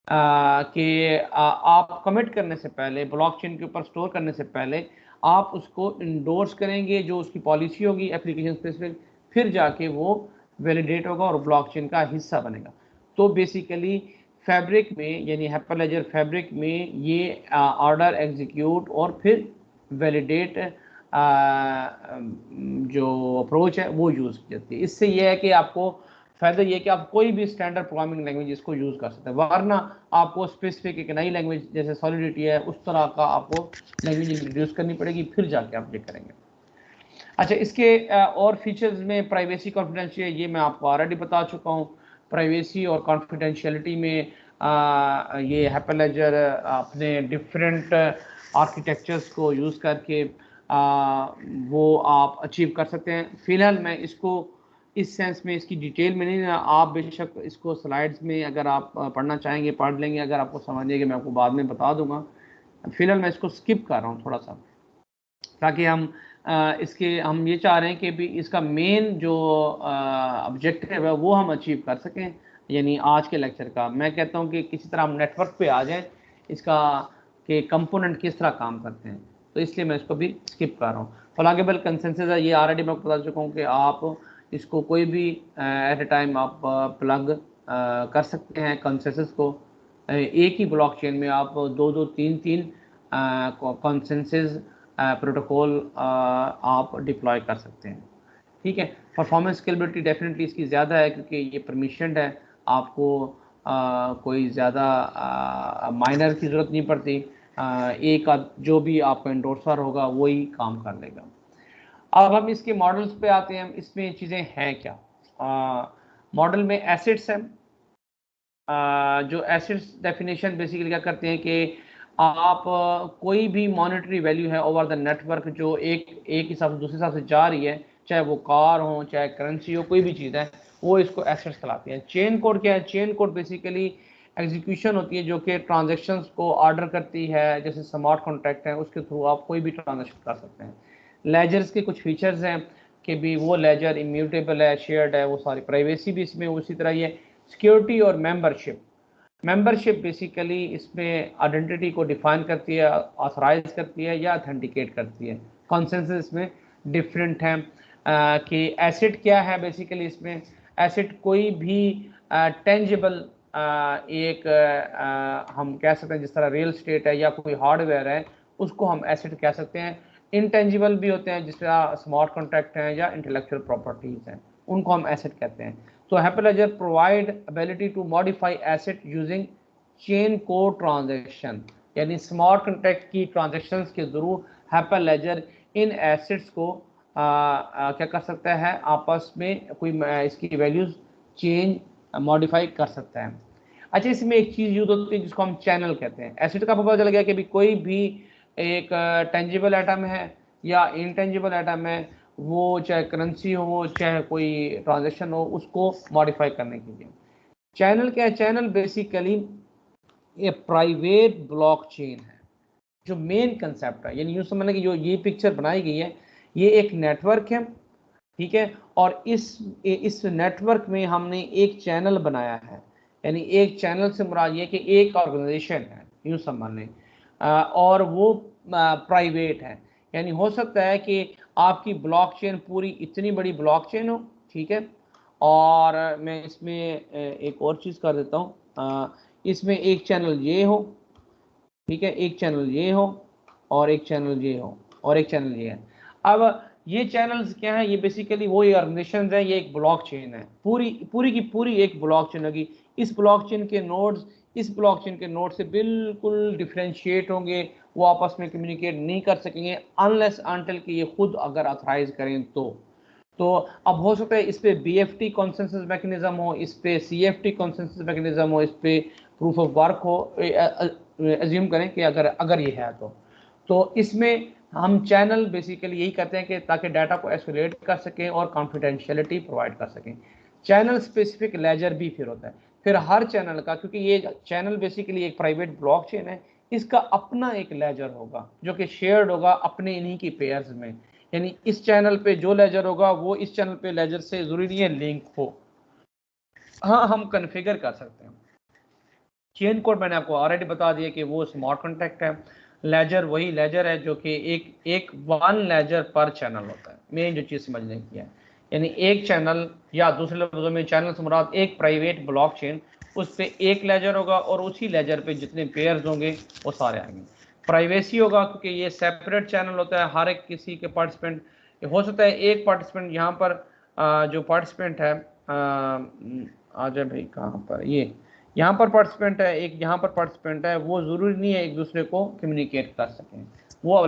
कि आप कमिट करने से पहले, ब्लॉकचेन के ऊपर स्टोर करने से पहले आप उसको इंडोर्स करेंगे, जो उसकी पॉलिसी होगी एप्लीकेशन स्पेसिफिक, फिर जाके वो वैलिडेट होगा और ब्लॉकचेन का हिस्सा बनेगा। तो बेसिकली फैब्रिक में, यानी हाइपरलेजर फैब्रिक में ये ऑर्डर एग्जीक्यूट और फिर वैलिडेट जो अप्रोच है वो यूज़ की जाती है। इससे ये है कि आपको फ़ायदा ये है कि आप कोई भी स्टैंडर्ड प्रोग्रामिंग लैंग्वेज इसको यूज़ कर सकते हैं, वरना आपको स्पेसिफिक एक नई लैंग्वेज जैसे सॉलिडिटी है उस तरह का आपको लैंग्वेज इंट्रोड्यूस करनी पड़ेगी, फिर जाके आप ये करेंगे। अच्छा, इसके और फीचर्स में प्राइवेसी कॉन्फिडेंशियल, ये मैं आपको ऑलरेडी बता चुका हूँ। प्राइवेसी और कॉन्फिडेंशियलिटी में ये हाइपरलेजर अपने डिफरेंट आर्किटेक्चर्स को यूज़ करके वो आप अचीव कर सकते हैं। फ़िलहाल मैं इसको इस सेंस में इसकी डिटेल में नहीं, आप बेशक इसको स्लाइड्स में अगर आप पढ़ना चाहेंगे पढ़ लेंगे, अगर आपको समझिएगा मैं आपको बाद में बता दूंगा। फ़िलहाल मैं इसको स्किप कर रहा हूँ थोड़ा सा, ताकि हम ये चाह रहे हैं कि भी इसका मेन जो ऑब्जेक्टिव है वो हम अचीव कर सकें। यानी आज के लेक्चर का मैं कहता हूँ कि किसी तरह हम नेटवर्क पे आ जाएं, इसका कि कंपोनेंट किस तरह काम करते हैं, तो इसलिए मैं इसको भी स्किप कर रहा हूँ। प्लगेबल कंसेंसस है, ये ऑलरेडी मैं बता चुका हूँ कि आप इसको कोई भी एट ए टाइम आप प्लग कर सकते हैं कंसेंसस को। एक ही ब्लॉकचेन में आप दो दो तीन तीन कंसेंसस प्रोटोकॉल आप डिप्लॉय कर सकते हैं। ठीक है, परफॉर्मेंस स्केलेबिलिटी डेफिनेटली इसकी ज़्यादा है क्योंकि ये परमिशनड है, आपको कोई ज़्यादा माइनर की ज़रूरत नहीं पड़ती। एक जो भी आपका इंडोर्सर होगा वही काम कर लेगा। अब हम इसके मॉडल्स पे आते हैं, इसमें चीज़ें हैं क्या। मॉडल में एसेट्स हैं। जो एसेट्स डेफिनेशन बेसिकली क्या करते हैं कि आप कोई भी मॉनेटरी वैल्यू है ओवर द नेटवर्क जो एक हिसाब से दूसरे हिसाब से जा रही है, चाहे वो कार हो चाहे करेंसी हो, कोई भी चीज़ है, वो इसको एसेट्स कहलाती है। चेन कोड क्या है? चेन कोड बेसिकली एग्जीक्यूशन होती है जो कि ट्रांजेक्शन्स को ऑर्डर करती है, जैसे स्मार्ट कॉन्ट्रैक्ट है उसके थ्रू आप कोई भी ट्रांजेक्शन कर सकते हैं। लेजर्स के कुछ फीचर्स हैं कि भी वो लेजर इम्यूटेबल है, शेयर्ड है, वो सारी प्राइवेसी भी इसमें उसी तरह ही है। सिक्योरिटी और मेंबरशिप बेसिकली इसमें आइडेंटिटी को डिफाइन करती है, ऑथराइज करती है या ऑथेंटिकेट करती है। कॉन्सेंसस इसमें डिफरेंट है। कि एसेट क्या है, बेसिकली इसमें एसेट कोई भी टेंजिबल एक हम कह सकते हैं, जिस तरह रियल स्टेट है या कोई हार्डवेयर है उसको हम एसेट कह सकते हैं। इनटेंजिबल भी होते हैं जिस तरह स्मार्ट कॉन्ट्रैक्ट हैं या इंटेलेक्चुअल प्रॉपर्टीज हैं, उनको हम एसेट कहते हैं। तो Hyperledger provide ability to modify asset using chain code transaction, यानी स्मार्ट कॉन्ट्रैक्ट की ट्रांजैक्शंस के थ्रू हाइपरलेजर इन एसेट्स को क्या कर सकता है, आपस में कोई इसकी वैल्यूज चेंज मॉडिफाई कर सकता है। अच्छा, इसमें एक चीज़ यूज होती है जिसको हम चैनल कहते हैं। एसेट का पता चल गया कि भी कोई भी एक टेंजिबल आइटम है या इनटेंजिबल आइटम है, वो चाहे करेंसी हो चाहे कोई ट्रांजेक्शन हो, उसको मॉडिफाई करने के लिए। चैनल क्या है? चैनल बेसिकली ये प्राइवेट ब्लॉकचेन है, जो मेन कंसेप्ट है। यानी यूँ समझना कि जो ये पिक्चर बनाई गई है ये एक नेटवर्क है, ठीक है, और इस नेटवर्क में हमने एक चैनल बनाया है। यानी एक चैनल से मुराद ये कि एक ऑर्गेनाइजेशन है, यूँ समझ लें, और वो प्राइवेट है। यानी हो सकता है कि आपकी ब्लॉकचेन पूरी इतनी बड़ी ब्लॉकचेन हो, ठीक है, और मैं इसमें एक और चीज़ कर देता हूँ, इसमें एक चैनल ये हो, ठीक है, एक चैनल ये हो और एक चैनल ये हो और एक चैनल ये है। अब ये चैनल्स क्या है? ये बेसिकली वो ऑर्गेनाइजेशन है, ये एक ब्लॉकचेन है, पूरी की पूरी एक ब्लॉकचेन होगी। इस ब्लॉकचेन के नोड्स इस ब्लॉकचेन के नोड से बिल्कुल डिफरेंशिएट होंगे, वो आपस में कम्युनिकेट नहीं कर सकेंगे अनलेस अनटिल कि ये खुद अगर ऑथराइज करें तो अब हो सकता है इस पे BFT कॉन्सेंसस मैकेनिज्म हो, इस पे CFT कॉन्सेंसस मैकेनिज्म हो, इस पे प्रूफ ऑफ वर्क हो, एज्यूम करें कि अगर ये है तो इसमें हम चैनल बेसिकली यही करते हैं कि ताकि डाटा को एस्केलेट कर सकें और कॉन्फिडेंशियलिटी प्रोवाइड कर सकें। चैनल स्पेसिफिक लेजर भी फिर होता है, फिर हर चैनल का, क्योंकि ये चैनल बेसिकली एक प्राइवेट ब्लॉकचेन है, इसका अपना एक लेजर होगा जो कि शेयर्ड होगा अपने इन्हीं की पेयर्स में। यानी इस चैनल पे जो लेजर होगा वो इस चैनल पे लेजर से जरूरी नहीं है लिंक हो। हाँ, हम कन्फिगर कर सकते हैं। चेन कोड मैंने आपको ऑलरेडी बता दिया कि वो स्मार्ट कॉन्टैक्ट है। लेजर वही लेजर है जो कि एक वन लेजर पर चैनल होता है। मेन जो चीज़ समझने की है, यानी एक चैनल, या दूसरे लफ्जों में चैनल से मुराद एक प्राइवेट ब्लॉकचेन, उस पर एक लेजर होगा और उसी लेजर पे जितने पेयर्स होंगे वो सारे आएंगे। प्राइवेसी होगा क्योंकि ये सेपरेट चैनल होता है। हर एक किसी के पार्टिसिपेंट, हो सकता है एक पार्टिसिपेंट यहाँ पर जो पार्टिसिपेंट है आ जाए भाई, कहाँ पर ये यहाँ पर पार्टिसिपेंट है, एक यहाँ पर पार्टिसिपेंट है, वो ज़रूरी नहीं है एक दूसरे को कम्युनिकेट कर सकें। वो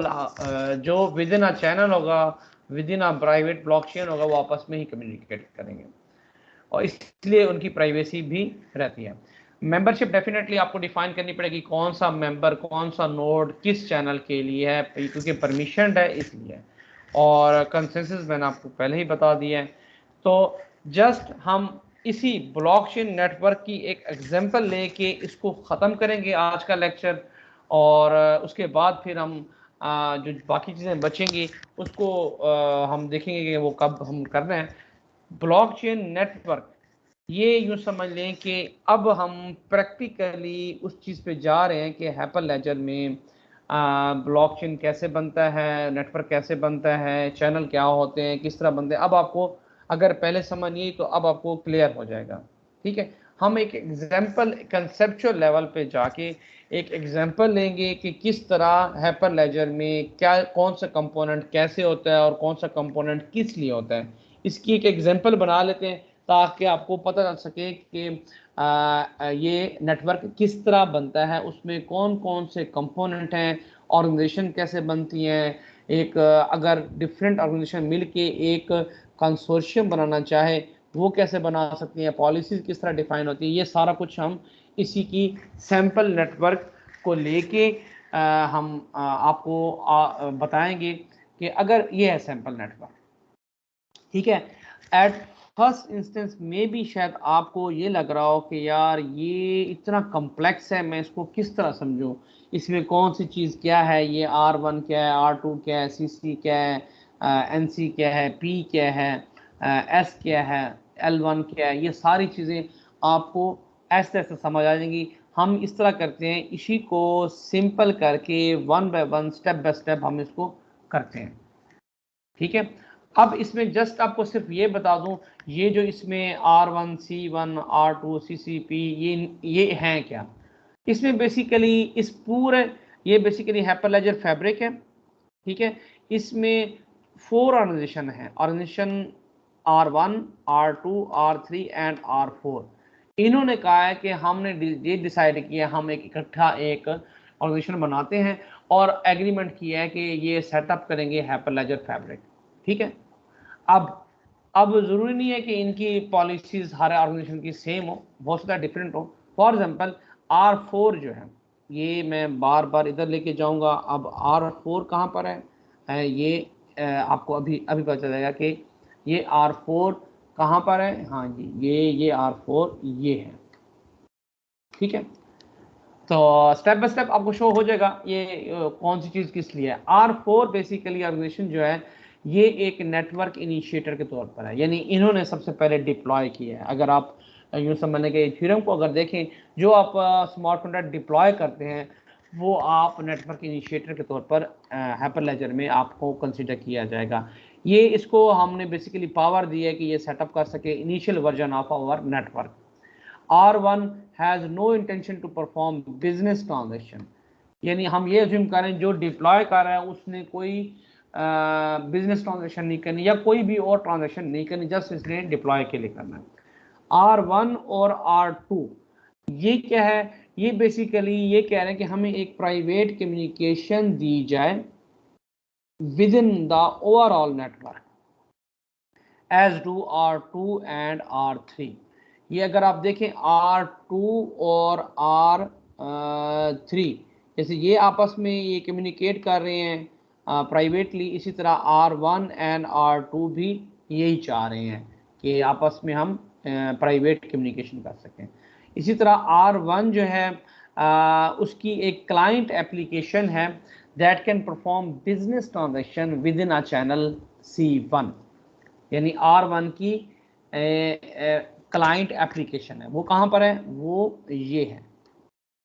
जो विद इन अ चैनल होगा, with in a private blockchain होगा, वो आपस में ही कम्युनिकेट करेंगे और इसलिए उनकी प्राइवेसी भी रहती है। मेंबरशिप डेफिनेटली आपको डिफाइन करनी पड़ेगी, कौन सा मेंबर, कौन सा नोड किस चैनल के लिए है, क्योंकि परमिशन है इसलिए। और कंसेंसस मैंने आपको पहले ही बता दिया है। तो जस्ट हम इसी ब्लॉकचेन नेटवर्क की एक एग्जांपल लेके इसको ख़त्म करेंगे आज का लेक्चर, और उसके बाद फिर हम जो बाकी चीज़ें बचेंगी उसको हम देखेंगे कि वो कब हम कर रहे हैं। ब्लॉकचेन नेटवर्क, ये यूँ समझ लें कि अब हम प्रैक्टिकली उस चीज़ पे जा रहे हैं कि हाइपरलेजर में ब्लॉकचेन कैसे बनता है, नेटवर्क कैसे बनता है, चैनल क्या होते हैं, किस तरह बनते हैं। अब आपको अगर पहले समझ नहीं तो अब आपको क्लियर हो जाएगा। ठीक है, हम एक एग्जांपल कंसेप्चुअल लेवल पे जाके एक एग्जांपल लेंगे कि किस तरह हाइपरलेजर में क्या, कौन सा कंपोनेंट कैसे होता है और कौन सा कंपोनेंट किस लिए होता है। इसकी एक एग्जांपल बना लेते हैं ताकि आपको पता चल सके कि ये नेटवर्क किस तरह बनता है, उसमें कौन कौन से कंपोनेंट हैं, ऑर्गेनाइजेशन कैसे बनती हैं। एक अगर डिफरेंट ऑर्गेनाइजेशन मिलके एक कंसोर्शियम बनाना चाहे वो कैसे बना सकती हैं, पॉलिसीज किस तरह डिफाइन होती है, ये सारा कुछ हम इसी की सैंपल नेटवर्क को लेके हम आपको बताएंगे कि अगर ये है सैंपल नेटवर्क। ठीक है, एट फर्स्ट इंस्टेंस में भी शायद आपको ये लग रहा हो कि यार ये इतना कॉम्प्लेक्स है, मैं इसको किस तरह समझूं, इसमें कौन सी चीज़ क्या है, ये R1 क्या है, R2 क्या है, CC क्या है, NC क्या है, P क्या है, S क्या है, L1 क्या है, ये सारी चीज़ें आपको ऐसे ऐसे समझ आ जाएंगी। हम इस तरह करते हैं, इसी को सिंपल करके one by one, step by step हम इसको करते हैं। ठीक है, अब इसमें जस्ट आपको सिर्फ ये बता दूं, ये जो इसमें R1 C1 R2 CCP ये हैं क्या, इसमें बेसिकली इस पूरे, ये बेसिकली हाइपरलेजर फैब्रिक है। ठीक है, इसमें 4 ऑर्गेनाइजेशन है, organisation R1 R2 R3 and R4। इन्होंने कहा है कि हमने ये डिसाइड किया, हम एक इकट्ठा एक ऑर्गेनाइजेशन बनाते हैं और एग्रीमेंट किया है कि ये सेटअप करेंगे हाइपरलेजर फैब्रिक। ठीक है, अब ज़रूरी नहीं है कि इनकी पॉलिसीज हर ऑर्गेनाइजेशन की सेम हो, बहुत ज़्यादा डिफरेंट हो। फॉर एग्जांपल R4 जो है, ये मैं बार बार इधर लेके जाऊंगा। अब R4 कहाँ पर है, ये आपको अभी अभी पता चलेगा कि ये R4 कहाँ पर है। हाँ जी, ये R4 ये है। ठीक है, तो स्टेप बाय स्टेप आपको शो हो जाएगा ये कौन सी चीज़ किस लिए है। R4 बेसिकली ऑर्गेनाइजेशन जो है, ये एक नेटवर्क इनिशिएटर के तौर पर है, यानी इन्होंने सबसे पहले डिप्लॉय किया है। अगर आप यूँ समझने के थ्योरम को अगर देखें, जो आप स्मार्ट कॉन्ट्रैक्ट डिप्लॉय करते हैं वो आप नेटवर्क इनिशिएटर के तौर पर हाइपरलेजर में आपको कंसिडर किया जाएगा। ये इसको हमने बेसिकली पावर दी है कि ये सेटअप कर सके initial version of our network. R1 has no intention to perform business transaction, यानी हम ये अज्यूम करें जो डिप्लॉय कर रहा है उसने कोई बिजनेस ट्रांजेक्शन नहीं करनी या कोई भी और ट्रांजेक्शन नहीं करनी, जस्ट इसने डिप्लॉय के लिए करना है। R1 और R2 ये क्या है, ये बेसिकली ये कह रहे हैं कि हमें एक प्राइवेट कम्युनिकेशन दी जाए with in the overall network as do R2 and R3। ये अगर आप देखें R2 और R3, जैसे ये आपस में ये कम्युनिकेट कर रहे हैं प्राइवेटली, इसी तरह R1 एंड R2 भी यही चाह रहे हैं कि आपस में हम प्राइवेट कम्युनिकेशन कर सकें। इसी तरह R1 जो है उसकी एक क्लाइंट एप्लीकेशन है that can perform business transaction with in a channel C1, यानी R1 की क्लाइंट एप्लीकेशन है। वो कहाँ पर है? वो ये है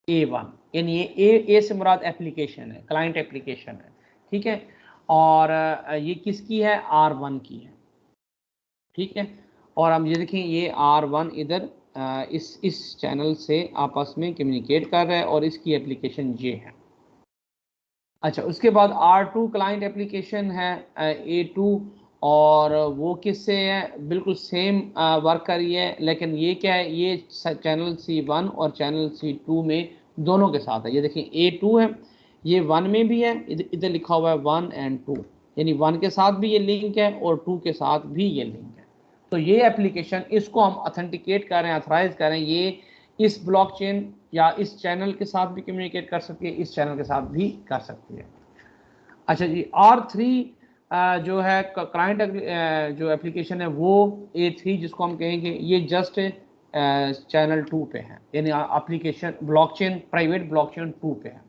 A1, यानी ये ए से मुराद एप्लीकेशन है, क्लाइंट एप्लीकेशन है, ठीक है। और ये किसकी है? R1 की है, ठीक है। और हम ये देखें, ये R1 इधर इस चैनल से आपस में कम्युनिकेट कर रहा है और इसकी एप्लीकेशन ये है। अच्छा, उसके बाद R2 क्लाइंट एप्लीकेशन है A2, और वो किससे है? बिल्कुल सेम वर्क कर रही है, लेकिन ये क्या है? ये चैनल C1 और चैनल C2 में दोनों के साथ है। ये देखिए A2 है, ये 1 में भी है, इधर लिखा हुआ है 1 and 2, यानी 1 के साथ भी ये लिंक है और 2 के साथ भी ये लिंक है। तो ये एप्लीकेशन, इसको हम ऑथेंटिकेट कर रहे हैं, अथराइज कर रहे हैं, ये इस ब्लॉकचेन या इस चैनल के साथ भी कम्युनिकेट कर सकती है, इस चैनल के साथ भी कर सकती है। अच्छा जी, R3 जो है क्लाइंट जो एप्लीकेशन है वो A3 जिसको हम कहेंगे, ये जस्ट चैनल 2 पे है, यानी एप्लीकेशन ब्लॉकचेन, प्राइवेट ब्लॉकचेन 2 पे है।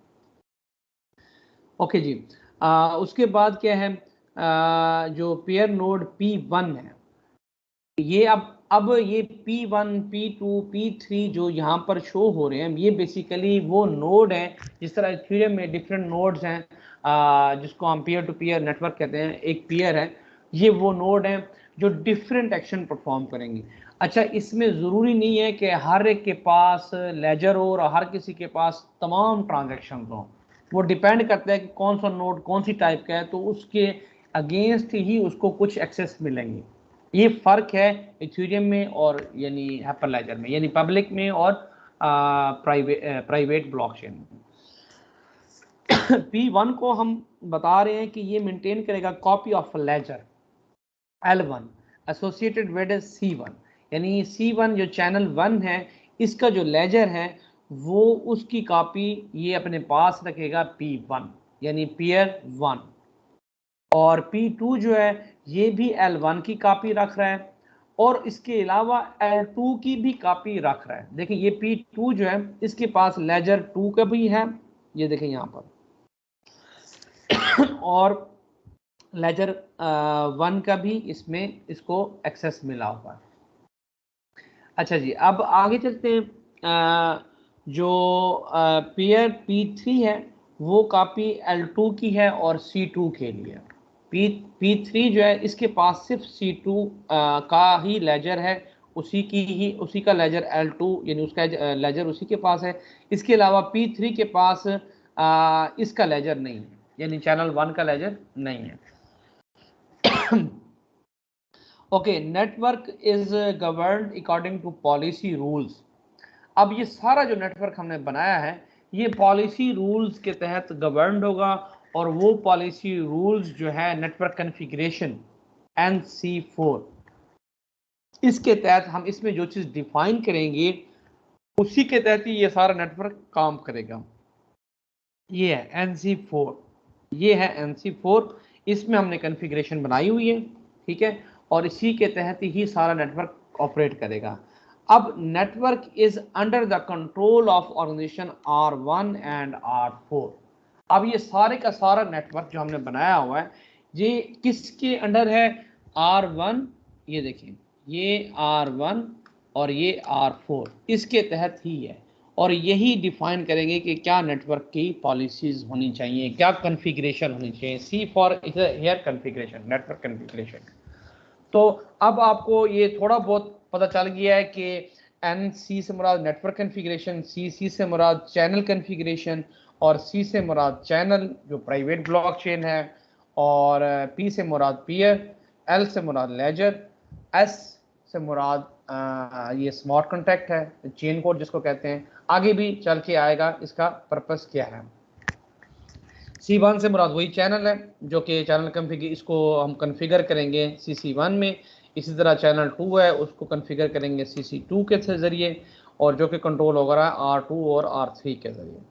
ओके जी, उसके बाद क्या है? जो पेयर नोड P1 है, ये अब ये P1, P2, P3 जो यहाँ पर शो हो रहे हैं, ये बेसिकली वो नोड हैं, जिस तरह इथेरियम में डिफरेंट नोड्स हैं, जिसको हम पीयर टू पीयर नेटवर्क कहते हैं, एक पीयर है, ये वो नोड हैं जो डिफरेंट एक्शन परफॉर्म करेंगे। अच्छा, इसमें ज़रूरी नहीं है कि हर एक के पास लेजर हो और हर किसी के पास तमाम ट्रांजेक्शन हो, वो डिपेंड करता है कि कौन सा नोड कौन सी टाइप का है, तो उसके अगेंस्ट ही उसको कुछ एक्सेस मिलेंगे। ये फ़र्क है इथेरियम में और यानी हाइपरलेजर में, यानी पब्लिक में और प्राइवेट ब्लॉकचेन में। P1 को हम बता रहे हैं कि ये मेंटेन करेगा copy of ledger L1 associated with C1, यानी C1 जो चैनल 1 है, इसका जो लेजर है वो उसकी कॉपी ये अपने पास रखेगा P1, यानी पेयर 1। और P2 जो है ये भी L1 की कॉपी रख रहा है और इसके अलावा L2 की भी कॉपी रख रहा है। देखिए ये P2 जो है इसके पास लेजर 2 का भी है, ये देखें यहाँ पर, और लेजर 1 का भी इसमें इसको एक्सेस मिला हुआ है। अच्छा जी, अब आगे चलते हैं। जो पेयर P3 है वो कॉपी L2 की है और C2 के लिए। P3 जो है इसके पास सिर्फ C2 का ही लेजर है, उसी का लेजर L2, यानी उसका लेजर उसी के पास है। इसके अलावा P3 के पास इसका लेजर नहीं है, यानी चैनल 1 का लेजर नहीं है। Okay, network is governed according to policy rules. अब ये सारा जो नेटवर्क हमने बनाया है ये पॉलिसी रूल्स के तहत गवर्न्ड होगा, और वो पॉलिसी रूल्स जो है नेटवर्क कॉन्फ़िगरेशन NC4, इसके तहत हम इसमें जो चीज़ डिफाइन करेंगे उसी के तहत ही ये सारा नेटवर्क काम करेगा। ये है NC4, ये है NC4, इसमें हमने कॉन्फ़िगरेशन बनाई हुई है, ठीक है, और इसी के तहत ही सारा नेटवर्क ऑपरेट करेगा। अब network is under the control of organisation R1 and R4। अब ये सारे का सारा नेटवर्क जो हमने बनाया हुआ है ये किसके अंडर है? R1, ये देखें, ये R1 और ये R4, इसके तहत ही है, और यही डिफाइन करेंगे कि क्या नेटवर्क की पॉलिसीज होनी चाहिए, क्या कॉन्फ़िगरेशन होनी चाहिए। C for here configuration, network configuration. तो अब आपको ये थोड़ा बहुत पता चल गया है कि NC से मुराद नेटवर्क कॉन्फ़िगरेशन, C से मुराद चैनल कॉन्फ़िगरेशन, और C से मुराद चैनल जो प्राइवेट ब्लॉकचेन है, और P से मुराद पीयर, L से मुराद लेजर, S से मुराद ये स्मार्ट कॉन्ट्रैक्ट है, चेन कोड जिसको कहते हैं। आगे भी चल के आएगा इसका पर्पस क्या है। C1 से मुराद वही चैनल है जो कि चैनल कॉन्फ़िगर, इसको हम कॉन्फ़िगर करेंगे CC1 में। इसी तरह चैनल 2 है, उसको कॉन्फ़िगर करेंगे CC2 के ज़रिए, और जो कि कंट्रोल होगा R2 और R3 के ज़रिए।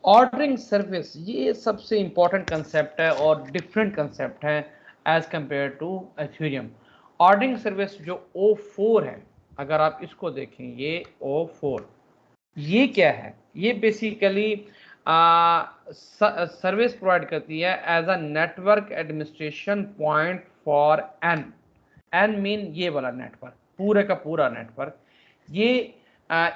ऑर्डरिंग सर्विस ये सबसे इंपॉर्टेंट कंसेप्ट है और डिफरेंट कंसेप्ट है as compare to Ethereum. Ordering service जो O4 है, अगर आप इसको देखें, ये O4, ये क्या है? ये बेसिकली सर्विस प्रोवाइड करती है as a network administration point for N. N mean ये वाला नेटवर्क, पूरे का पूरा नेटवर्क। ये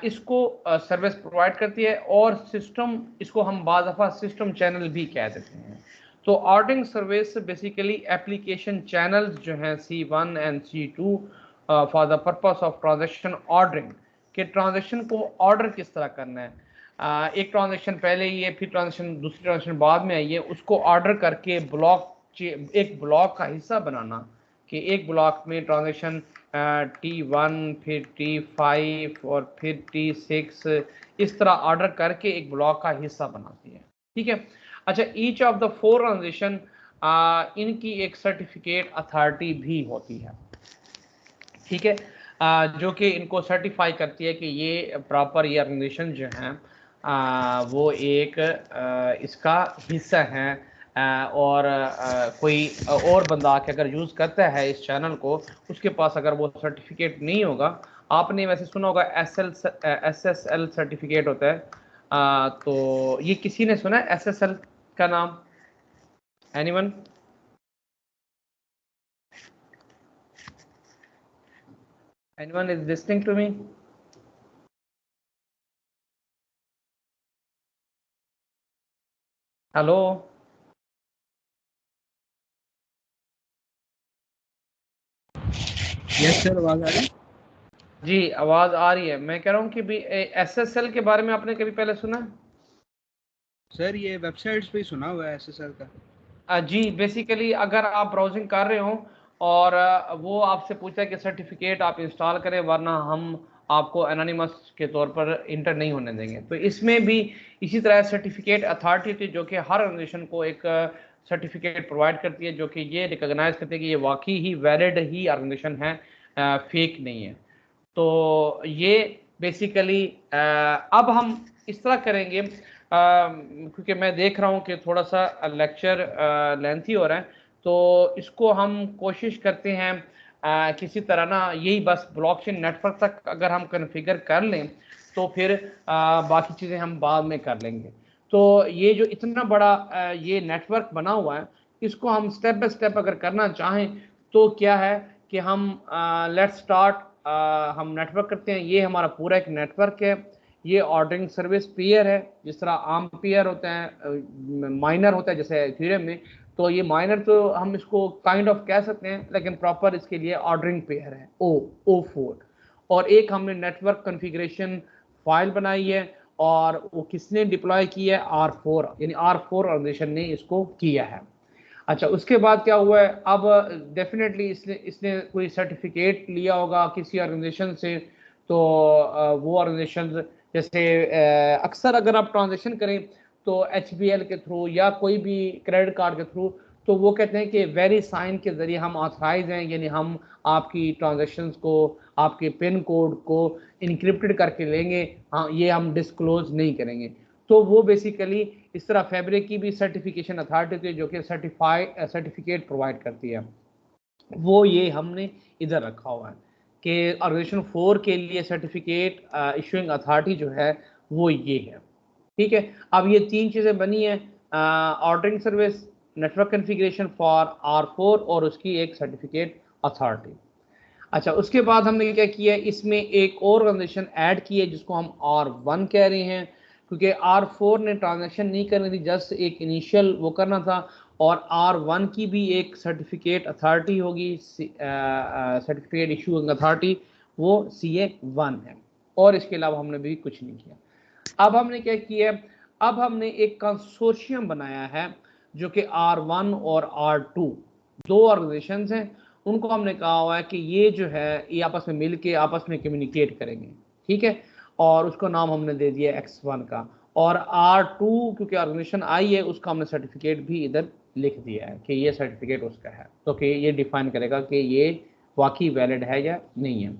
इसको सर्विस प्रोवाइड करती है, और सिस्टम, इसको हम बाज़ दफ़ा सिस्टम चैनल भी कह देते हैं। तो ordering service basically application channels जो हैं C1 and C2 for the purpose of transaction ordering, कि ट्रांजेक्शन को ऑर्डर किस तरह करना है। एक ट्रांजेक्शन पहले ही है, फिर ट्रांजेक्शन दूसरी ट्रांजेक्शन बाद में आई है, उसको ऑर्डर करके एक ब्लॉक का हिस्सा बनाना, कि एक ब्लॉक में ट्रांजेक्शन T1 फिर T5 और फिर T6 इस तरह ऑर्डर करके एक ब्लॉक का हिस्सा बनाती है। ठीक है। अच्छा, ईच ऑफ द 4 ट्रांजेक्शन इनकी एक सर्टिफिकेट अथॉरिटी भी होती है। ठीक है। जो कि इनको सर्टिफाई करती है कि ये प्रॉपर ये ऑर्गेनाइजेशन जो हैं वो एक इसका हिस्सा है। और कोई और बंदा आके अगर यूज़ करता है इस चैनल को, उसके पास अगर वो सर्टिफिकेट नहीं होगा, आपने वैसे सुना होगा SSL सर्टिफिकेट होता है। तो ये किसी ने सुना है SSL का नाम? Anyone? Anyone is listening to me? Hello? Yes sir, आवाज आ रही? जी, आवाज आ रही है। मैं कह रहा हूँ कि भी SSL के बारे में आपने कभी पहले सुना है? सर ये वेबसाइट्स पे ही सुना हुआ है SSL का। जी, बेसिकली अगर आप ब्राउजिंग कर रहे हो और वो आपसे पूछता है कि सर्टिफिकेट आप इंस्टॉल करें, वरना हम आपको एनोनिमस के तौर पर इंटर नहीं होने देंगे। तो इसमें भी इसी तरह सर्टिफिकेट अथॉरिटी थी, जो कि हर ऑर्गेनाइजेशन को एक सर्टिफिकेट प्रोवाइड करती है, जो कि ये रिकॉग्नाइज करती है कि ये वाकई ही वैलिड ही ऑर्गेनाइजेशन है, फेक नहीं है। तो ये बेसिकली अब हम इस तरह करेंगे, क्योंकि मैं देख रहा हूँ कि थोड़ा सा लेक्चर लेंथी हो रहा है, तो इसको हम कोशिश करते हैं किसी तरह ना, यही बस ब्लॉकचेन नेटवर्क तक अगर हम कन्फिगर कर लें, तो फिर बाकी चीज़ें हम बाद में कर लेंगे। तो ये जो इतना बड़ा ये नेटवर्क बना हुआ है, इसको हम स्टेप बाय स्टेप अगर करना चाहें, तो क्या है कि हम लेट्स स्टार्ट, हम नेटवर्क करते हैं। ये हमारा पूरा एक नेटवर्क है। ये ऑर्डरिंग सर्विस पेयर है, जिस तरह आम पेयर होते हैं, माइनर होता है जैसे इथेरियम में। तो ये माइनर तो हम इसको काइंड ऑफ कह सकते हैं, लेकिन प्रॉपर इसके लिए ऑर्डरिंग पेयर है O4। और एक हमने नेटवर्क कॉन्फ़िगरेशन फाइल बनाई है, और वो किसने डिप्लॉय की है? R4, यानी R4 ऑर्गेनाइजेशन ने इसको किया है। अच्छा, उसके बाद क्या हुआ है? अब डेफिनेटली इसने इसने कोई सर्टिफिकेट लिया होगा किसी ऑर्गेनाइजेशन से। तो वो ऑर्गेनाइजेशन, जैसे अक्सर अगर आप ट्रांजेक्शन करें तो HBL के थ्रू या कोई भी क्रेडिट कार्ड के थ्रू, तो वो कहते हैं कि वेरी साइन के ज़रिए हम ऑथराइज हैं, यानी हम आपकी ट्रांजेक्शंस को, आपके पिन कोड को इनक्रिप्टेड करके लेंगे, हाँ, ये हम डिस्क्लोज नहीं करेंगे। तो वो बेसिकली इस तरह फैब्रिक की भी सर्टिफिकेशन अथॉरिटी होती है, जो कि सर्टिफिकेट प्रोवाइड करती है। वो ये हमने इधर रखा हुआ है कि ऑर्गेनाइजेशन 4 के लिए सर्टिफिकेट इशूइंग अथॉरिटी जो है वो ये है। ठीक है। अब ये 3 चीज़ें बनी है, ordering service, network configuration for R4, और उसकी एक सर्टिफिकेट अथॉरिटी। अच्छा, उसके बाद हमने क्या किया है, इसमें एक और ऑर्गेनाइजेशन ऐड की है, जिसको हम R1 कह रहे हैं, क्योंकि R4 ने ट्रांजैक्शन नहीं करनी थी, जस्ट एक इनिशियल वो करना था। और R1 की भी एक सर्टिफिकेट अथॉरिटी होगी, सर्टिफिकेट इशूइंग अथॉरिटी, वो CA1 है। और इसके अलावा हमने भी कुछ नहीं किया। अब हमने क्या किया है? अब हमने एक कंसोर्शियम बनाया है, जो कि R1 और R2 दो ऑर्गेनाइजेशंस हैं। उनको हमने कहा हुआ है कि ये जो है ये आपस में मिलके आपस में कम्युनिकेट करेंगे। ठीक है। और उसको नाम हमने दे दिया X1 का। और R2 क्योंकि ऑर्गेनाइजेशन आई है, उसका हमने सर्टिफिकेट भी इधर लिख दिया है कि ये सर्टिफिकेट उसका है, तो कि ये डिफाइन करेगा कि ये वाकई वैलिड है या नहीं है।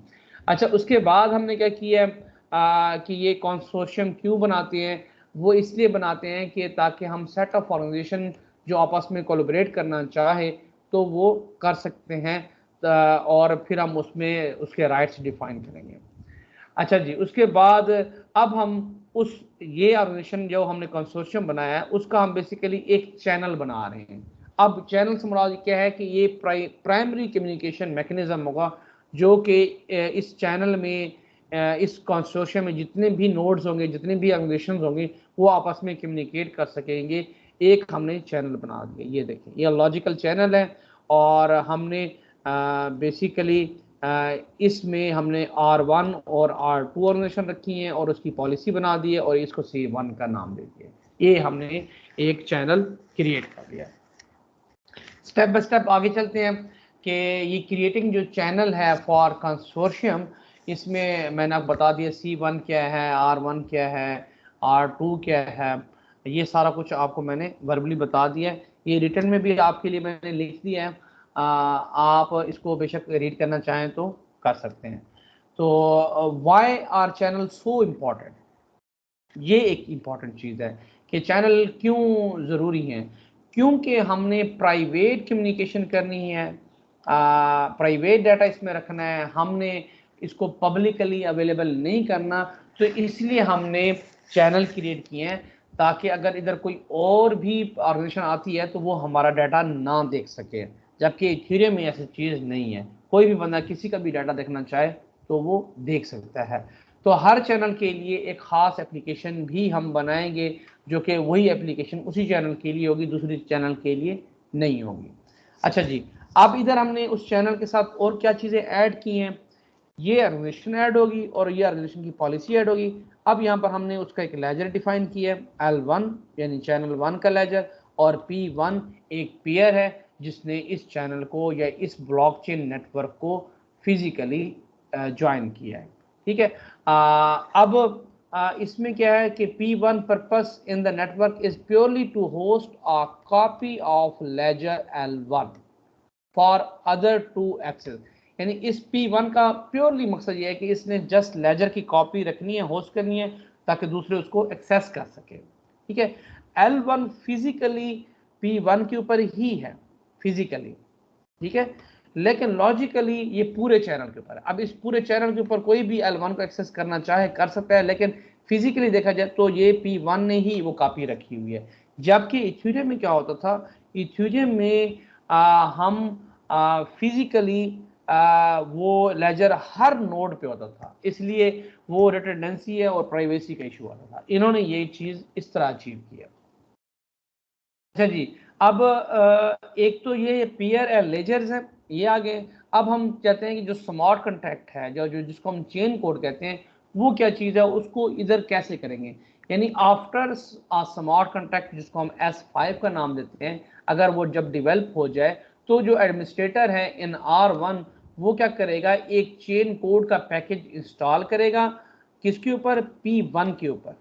अच्छा, उसके बाद हमने क्या किया है कि ये कंसोर्शियम क्यों बनाते हैं? वो इसलिए बनाते हैं कि ताकि हम सेट ऑफ ऑर्गेनाइजेशन जो आपस में कोलैबोरेट करना चाहे तो वो कर सकते हैं, और फिर हम उसमें उसके राइट्स डिफाइन करेंगे। अच्छा जी, उसके बाद अब हम उस ये ऑर्गेनाइजेशन जो हमने कंसोर्शियम बनाया है उसका हम बेसिकली एक चैनल बना रहे हैं। अब चैनल से मुराद क्या है कि ये प्राइमरी कम्युनिकेशन मैकेनिज्म होगा जो कि इस चैनल में इस कंसोर्शियम में जितने भी नोड्स होंगे, जितने भी ऑर्गेनाइजेशंस होंगे, वो आपस में कम्युनिकेट कर सकेंगे। एक हमने चैनल बना दिया, ये देखें, ये लॉजिकल चैनल है और हमने बेसिकली इसमें हमने R1 और R2 ऑर्गेनाइजेशन रखी हैं और उसकी पॉलिसी बना दी है और इसको C1 का नाम दे दिया। ये हमने एक चैनल क्रिएट कर दिया। स्टेप बाय स्टेप आगे चलते हैं कि ये क्रिएटिंग जो चैनल है फॉर कंसोर्शियम, इसमें मैंने आपको बता दिया C1 क्या है, R1 क्या है, R2 क्या है, ये सारा कुछ आपको मैंने वर्बली बता दिया है। ये रिटर्न में भी आपके लिए मैंने लिख दिया है, आप इसको बेशक रीड करना चाहें तो कर सकते हैं। तो why are channel so important, ये एक इम्पॉर्टेंट चीज़ है कि चैनल क्यों ज़रूरी हैं। क्योंकि हमने प्राइवेट कम्युनिकेशन करनी है, प्राइवेट डाटा इसमें रखना है, हमने इसको पब्लिकली अवेलेबल नहीं करना, तो इसलिए हमने चैनल क्रिएट किए हैं ताकि अगर इधर कोई और भी ऑर्गेनाइजेशन आती है तो वो हमारा डाटा ना देख सके। जबकि इथेरियम में ऐसी चीज़ नहीं है, कोई भी बंदा किसी का भी डाटा देखना चाहे तो वो देख सकता है। तो हर चैनल के लिए एक ख़ास एप्लीकेशन भी हम बनाएंगे जो कि वही एप्लीकेशन उसी चैनल के लिए होगी, दूसरी चैनल के लिए नहीं होगी। अच्छा जी, अब इधर हमने उस चैनल के साथ और क्या चीज़ें ऐड की हैं, ये ऑर्गेनाइजेशन ऐड होगी और ये ऑर्गेनाइजेशन की पॉलिसी ऐड होगी। अब यहाँ पर हमने उसका एक लेजर डिफाइन किया है, L1 यानी चैनल 1 का लेजर, और P1 एक पेयर है जिसने इस चैनल को या इस ब्लॉकचेन नेटवर्क को फिजिकली ज्वाइन किया है। ठीक है, अब इसमें क्या है कि P1 purpose in the network is purely to host a copy of ledger L1 for other to access. यानी इस P1 का प्योरली मकसद ये है कि इसने जस्ट लेजर की कॉपी रखनी है, होस्ट करनी है, ताकि दूसरे उसको एक्सेस कर सके। ठीक है, L1 फिजिकली P1 के ऊपर ही है, फिजिकली, ठीक है, लेकिन लॉजिकली ये पूरे चैनल के ऊपर है। अब इस पूरे चैनल के ऊपर कोई भी L1 को एक्सेस करना चाहे कर सकता है, लेकिन फिजिकली देखा जाए तो ये P1 ने ही वो कॉपी रखी हुई है। जबकि इथेरियम में क्या होता था, इथेरियम में हम फिजिकली वो लेजर हर नोड पे होता था, इसलिए वो रिडंडेंसी है और प्राइवेसी का इशू आता था। इन्होंने ये चीज़ इस तरह अचीव किया। अच्छा जी, अब एक तो ये पीयर एंड लेजर्स हैं, ये आ गए। अब हम कहते हैं कि जो स्मार्ट कॉन्ट्रैक्ट है, जो जो जिसको हम चेन कोड कहते हैं, वो क्या चीज़ है, उसको इधर कैसे करेंगे। यानी आफ्टर स्मार्ट कॉन्ट्रैक्ट, जिसको हम S5 का नाम देते हैं, अगर वो जब डिवेल्प हो जाए तो जो एडमिनिस्ट्रेटर है इन R1, वो क्या करेगा, एक चेन कोड का पैकेज इंस्टॉल करेगा, किसके ऊपर, P1 के ऊपर।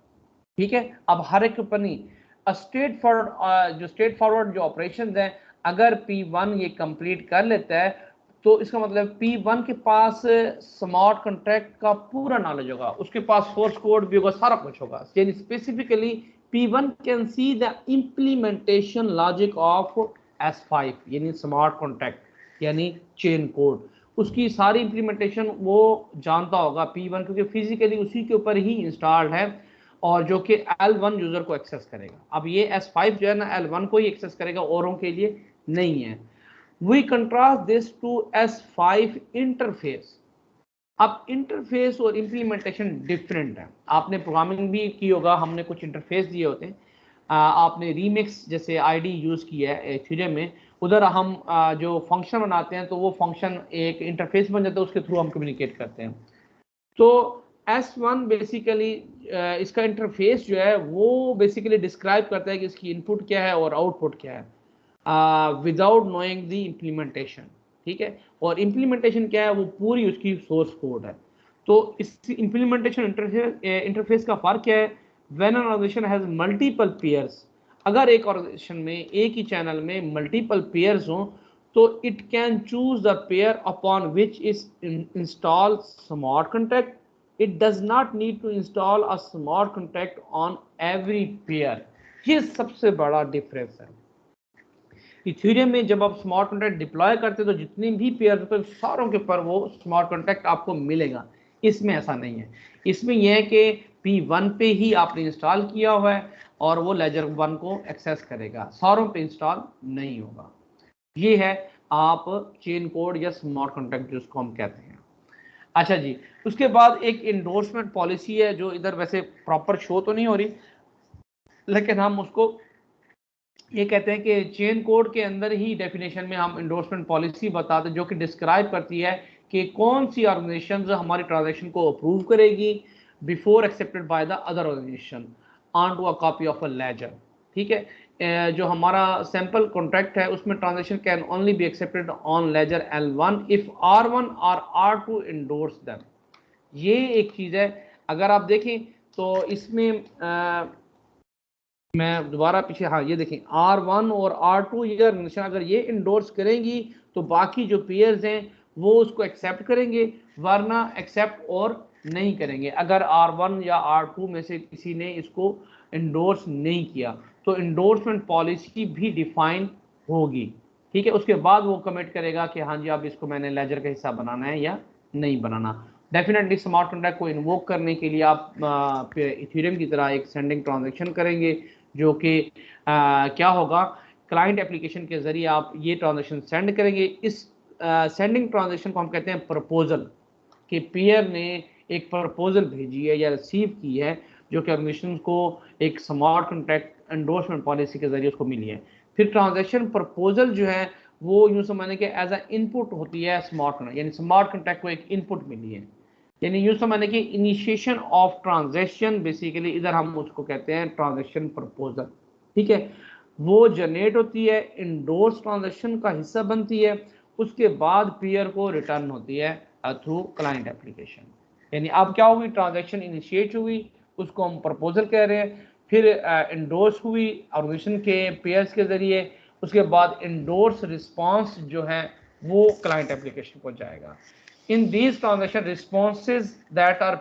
ठीक है, अब हर एक ऊपर नहीं, स्ट्रेट फॉरवर्ड जो ऑपरेशन हैं, अगर P1 ये कंप्लीट कर लेता है तो इसका मतलब P1 के पास स्मार्ट कॉन्ट्रैक्ट का पूरा नॉलेज होगा, उसके पास सोर्स कोड भी होगा, सारा कुछ होगा। यानी specifically P1 can see the implementation logic of S5 यानी स्मार्ट कॉन्ट्रैक्ट यानी चेन कोड, उसकी सारी इम्प्लीमेंटेशन वो जानता होगा P1, क्योंकि फिजिकली उसी के ऊपर ही इंस्टॉल्ड है और जो कि L1 यूजर को एक्सेस करेगा। अब ये S5 जो है ना, L1 को ही एक्सेस करेगा, औरों के लिए नहीं है। We contrast this to S5 interface. अब इंटरफेस और इम्प्लीमेंटेशन डिफरेंट है। आपने प्रोग्रामिंग भी की होगा, हमने कुछ इंटरफेस दिए होते हैं, आपने रीमिक्स जैसे आईडी यूज किया है इथेरियम में, उधर हम जो फंक्शन बनाते हैं तो वो फंक्शन एक इंटरफेस बन जाता है, उसके थ्रू हम कम्युनिकेट करते हैं। तो S1 बेसिकली इसका इंटरफेस जो है वो बेसिकली डिस्क्राइब करता है कि इसकी इनपुट क्या है और आउटपुट क्या है, विदाउट नोइंग द इम्प्लीमेंटेशन। ठीक है, और इम्प्लीमेंटेशन क्या है, वो पूरी उसकी सोर्स कोड है। तो इस इम्प्लीमेंटेशन इंटरफेस का फर्क क्या है, when an organization has multiple peers, अगर एक ऑर्गेनाइजेशन में एक ही चैनल में मल्टीपल पेयर्स हों तो it can choose the peer upon which is install smart contract, it does not need to install a smart contract on every pair। ये सबसे बड़ा डिफरेंस है। इथेरियम में जब आप स्मार्ट कॉन्ट्रैक्ट डिप्लॉय करते हो तो जितने भी पेयर होते हैं सारों के ऊपर वो स्मार्ट कॉन्ट्रैक्ट आपको मिलेगा। इसमें ऐसा नहीं है। इसमें यह है कि P1 पे ही आपने इंस्टॉल किया हुआ है और वो लेजर 1 को एक्सेस करेगा, सारों पे इंस्टॉल नहीं होगा। ये है आप चेन कोड या स्मार्ट कॉन्ट्रैक्ट जिसको हम कहते हैं। अच्छा जी, उसके बाद एक इंडोर्समेंट पॉलिसी है जो इधर वैसे प्रॉपर शो तो नहीं हो रही, लेकिन हम उसको ये कहते हैं कि चेन कोड के अंदर ही डेफिनेशन में हम इंडोर्समेंट पॉलिसी बताते हैं, जो कि डिस्क्राइब करती है कि कौन सी ऑर्गेनाइजेशन हमारी ट्रांजैक्शन को अप्रूव करेगी before accepted by the other organization on to a copy of a ledger. ठीक है, जो हमारा सैंपल कॉन्ट्रैक्ट है उसमें transaction can only be accepted on ledger L1 if R1 और R2 इंडोर्स दैम। ये एक चीज है। अगर आप देखें तो इसमें मैं दोबारा पीछे, हाँ ये देखें R1 और R2 ये अगर ये इंडोर्स करेंगी तो बाकी जो पेयर्स हैं वो उसको एक्सेप्ट करेंगे, वरना एक्सेप्ट और नहीं करेंगे। अगर R1 या R2 में से किसी ने इसको इंडोर्स नहीं किया तो इंडोर्समेंट पॉलिसी भी डिफाइन होगी। ठीक है, उसके बाद वो कमिट करेगा कि हाँ जी अब इसको मैंने लेजर का हिस्सा बनाना है या नहीं बनाना। डेफिनेटली स्मार्ट कॉन्ट्रैक्ट को इन्वोक करने के लिए आप इथेरियम की तरह एक सेंडिंग ट्रांजैक्शन करेंगे, जो कि क्या होगा, क्लाइंट एप्लीकेशन के जरिए आप ये ट्रांजैक्शन सेंड करेंगे। इस सेंडिंग ट्रांजैक्शन को हम कहते हैं प्रपोजल, कि पीयर ने एक प्रपोजल भेजी है या रिसीव की है जो कि ऑर्गेनाइजेशन को एक स्मार्ट कॉन्ट्रैक्ट एंडोर्समेंट पॉलिसी के जरिए उसको मिली है। फिर ट्रांजैक्शन प्रपोजल जो है वो यूं समझने के एज अ इनपुट होती है स्मार्ट कॉन्ट्रैक्ट, यानी स्मार्ट कॉन्ट्रैक्ट को एक इनपुट मिली है, यानी यूं समझने की इनिशिएशन ऑफ ट्रांजैक्शन, बेसिकली इधर हम उसको कहते हैं ट्रांजैक्शन प्रपोजल। ठीक है, वो जनरेट होती है, इंडोर्स ट्रांजैक्शन का हिस्सा बनती है, उसके बाद पीयर को रिटर्न होती है थ्रू क्लाइंट एप्लीकेशन। यानी अब क्या हुई, ट्रांजैक्शन इनिशिएट हुई, उसको हम प्रपोजल कह रहे हैं, फिर इंडोर्स हुई ऑर्गेनाइजेशन के पेयर्स के जरिए, उसके बाद इंडोर्स रिस्पांस जो है वो क्लाइंट एप्लीकेशन को जाएगा। In these transaction responses that are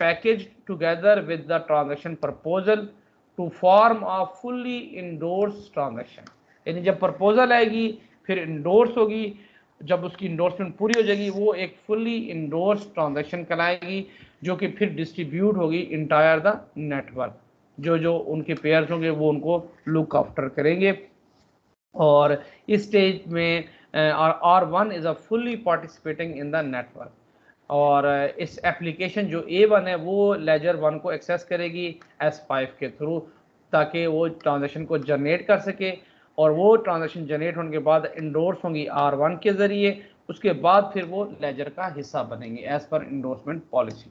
packaged together with the transaction proposal to form a fully endorsed transaction। यानी जब प्रपोजल आएगी फिर इंडोर्स होगी, जब उसकी इंडोर्समेंट पूरी हो जाएगी वो एक फुल्ली इंडोर्स ट्रांजैक्शन कहलाएगी, जो कि फिर डिस्ट्रीब्यूट होगी इंटायर द नेटवर्क। जो जो उनके पेयर्स होंगे वो उनको लुक आफ्टर करेंगे। और इस स्टेज में R1 is a fully participating in the network. और इस एप्लीकेशन जो A1 है वो लेजर 1 को एक्सेस करेगी S5 के थ्रू, ताकि वो ट्रांजैक्शन को जनरेट कर सके, और वो ट्रांजैक्शन जनरेट होने के बाद इंडोर्स होंगी R1 के ज़रिए, उसके बाद फिर वो लेजर का हिस्सा बनेंगे एज पर इंडोर्समेंट पॉलिसी।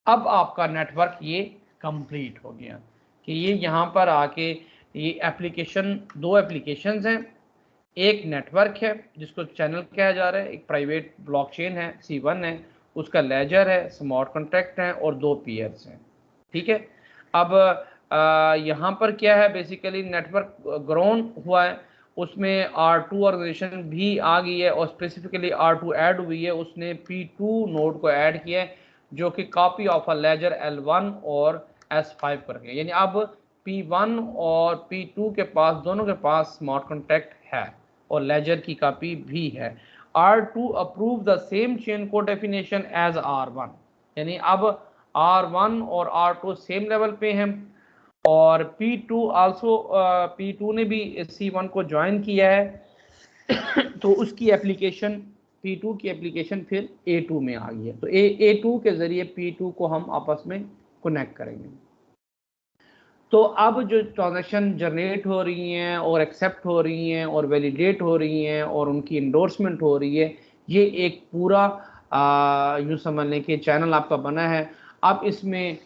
अब आपका नेटवर्क ये कंप्लीट हो गया कि ये यहाँ पर आके ये एप्लीकेशन, दो एप्लीकेशंस हैं, एक नेटवर्क है जिसको चैनल कहा जा रहा है, एक प्राइवेट ब्लॉकचेन है C1 है, उसका लेजर है, स्मार्ट कॉन्ट्रैक्ट हैं और दो पीयर्स हैं। ठीक है, अब यहाँ पर क्या है, बेसिकली नेटवर्क ग्रोन हुआ है, उसमें R2 ऑर्गेनाइजेशन भी आ गई है और स्पेसिफिकली R2 ऐड हुई है, उसने P2 नोड को ऐड किया है जो कि copy of a laser L1 और S5 करके, यानी अब P1 और P2 के पास, दोनों के पास स्मार्ट कॉन्ट्रैक्ट है और लेजर की कॉपी भी है। R2 approve the same chain code definition as R1, यानी अब R1 और R2 सेम लेवल पे हैं, और P2 आल्सो, P2 ने भी C1 को ज्वाइन किया है तो उसकी एप्लीकेशन, P2 की एप्लीकेशन फिर A2 में आ गई है, तो A2 के जरिए P2 को हम आपस में कनेक्ट करेंगे। तो अब जो ट्रांजैक्शन जनरेट हो रही हैं और एक्सेप्ट हो रही हैं और वैलिडेट हो रही हैं और उनकी इंडोर्समेंट हो रही है, ये एक पूरा यूँ समझ लें कि चैनल आपका बना है। अब इसमें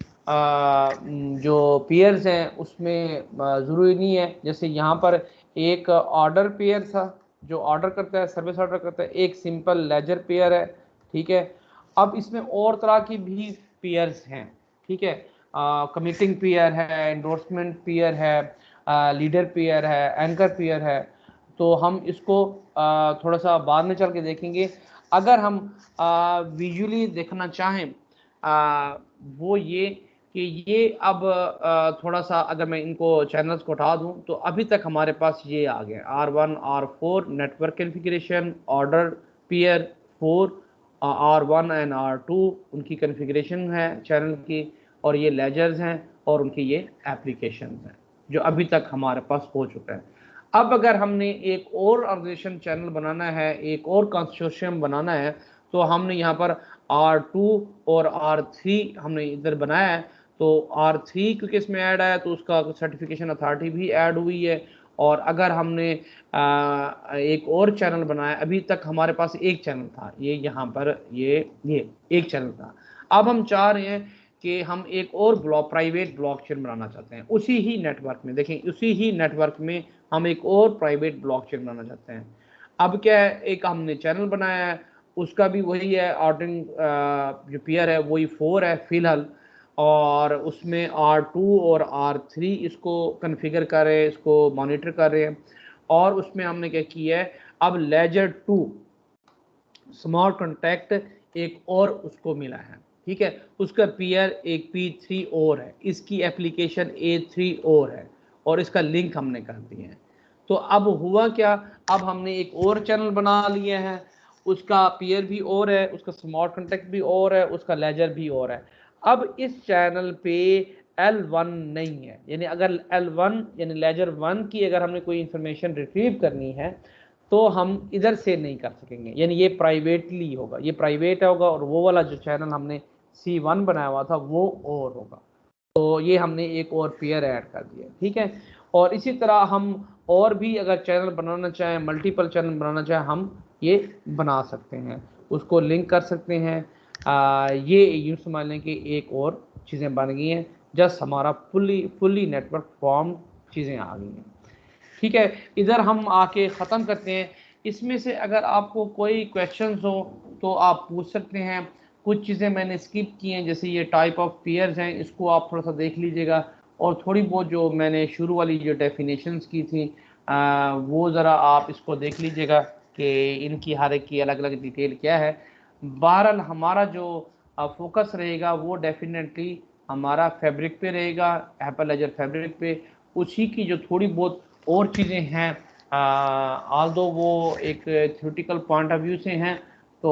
जो पेयर्स हैं उसमें ज़रूरी नहीं है, जैसे यहाँ पर एक ऑर्डर पेयर था जो ऑर्डर करता है, सर्विस ऑर्डर करता है, एक सिंपल लेजर पेयर है। ठीक है, अब इसमें और तरह की भी पेयर्स हैं। ठीक है, कमिटिंग पेयर है, इंडोर्समेंट पेयर है, लीडर पेयर है, एंकर पेयर है, तो हम इसको थोड़ा सा बाद में चल के देखेंगे। अगर हम विजुअली देखना चाहें वो ये कि ये अब थोड़ा सा अगर मैं इनको चैनल्स को उठा दूं तो अभी तक हमारे पास ये आ गए R1 R4 network configuration, order pair 4 R1 and R2 उनकी कन्फिग्रेशन है चैनल की, और ये लेजर्स हैं और उनके ये एप्लीकेशन हैं जो अभी तक हमारे पास हो चुका है। अब अगर हमने एक और ऑर्गेनाइजेशन चैनल बनाना है, एक और कंसोर्शियम बनाना है, तो हमने यहाँ पर R2 और R3 हमने इधर बनाया है। तो R3 क्योंकि इसमें ऐड आया तो उसका सर्टिफिकेशन अथॉरिटी भी ऐड हुई है। और अगर हमने एक और चैनल बनाया, अभी तक हमारे पास एक चैनल था, ये यहाँ पर ये एक चैनल था। अब हम चाह रहे हैं कि हम एक और प्राइवेट ब्लॉकचेन बनाना चाहते हैं उसी ही नेटवर्क में। देखें, उसी ही नेटवर्क में हम एक और प्राइवेट ब्लॉकचेन बनाना चाहते हैं। अब क्या है, एक हमने चैनल बनाया है, उसका भी वही है, ऑर्डरिंग जो पेयर है वही 4 है फिलहाल, और उसमें R2 और R3 इसको कन्फिगर कर रहे हैं, इसको मॉनिटर कर रहे हैं। और उसमें हमने क्या किया है, अब लेजर 2 स्मार्ट कॉन्टैक्ट एक और उसको मिला है, ठीक है, उसका पेयर एक P3 और है, इसकी एप्लीकेशन A3 और है, और इसका लिंक हमने कर दिया है। तो अब हुआ क्या, अब हमने एक और चैनल बना लिया है, उसका पेयर भी और है, उसका स्मार्ट कॉन्टैक्ट भी और है, उसका लेजर भी और है। अब इस चैनल पे L1 नहीं है, यानी अगर L1 यानी लेजर 1 की अगर हमने कोई इंफॉर्मेशन रिट्रीव करनी है तो हम इधर से नहीं कर सकेंगे, यानी ये प्राइवेटली होगा, ये प्राइवेट होगा, और वो वाला जो चैनल हमने C1 बनाया हुआ था वो और होगा। तो ये हमने एक और पेयर ऐड कर दिया, ठीक है। और इसी तरह हम और भी अगर चैनल बनाना चाहें, मल्टीपल चैनल बनाना चाहें, हम ये बना सकते हैं, उसको लिंक कर सकते हैं। ये यूँ समझ लें कि एक और चीज़ें बन गई हैं, जस्ट हमारा फुली नेटवर्क फॉर्म चीज़ें आ गई हैं, ठीक है। इधर हम आके ख़त्म करते हैं। इसमें से अगर आपको कोई क्वेश्चंस हो तो आप पूछ सकते हैं। कुछ चीज़ें मैंने स्किप की हैं, जैसे ये टाइप ऑफ पेयर्स हैं, इसको आप थोड़ा सा देख लीजिएगा, और थोड़ी बहुत जो मैंने शुरू वाली जो डेफिनेशंस की थी वो ज़रा आप इसको देख लीजिएगा कि इनकी हर एक की अलग अलग डिटेल क्या है। बहरहाल हमारा जो फोकस रहेगा वो डेफिनेटली हमारा फैब्रिक पे रहेगा, एप्पल लेजर फैब्रिक पे। उसी की जो थोड़ी बहुत और चीज़ें हैं, आल्दो वो एक थ्योरेटिकल पॉइंट ऑफ व्यू से हैं, तो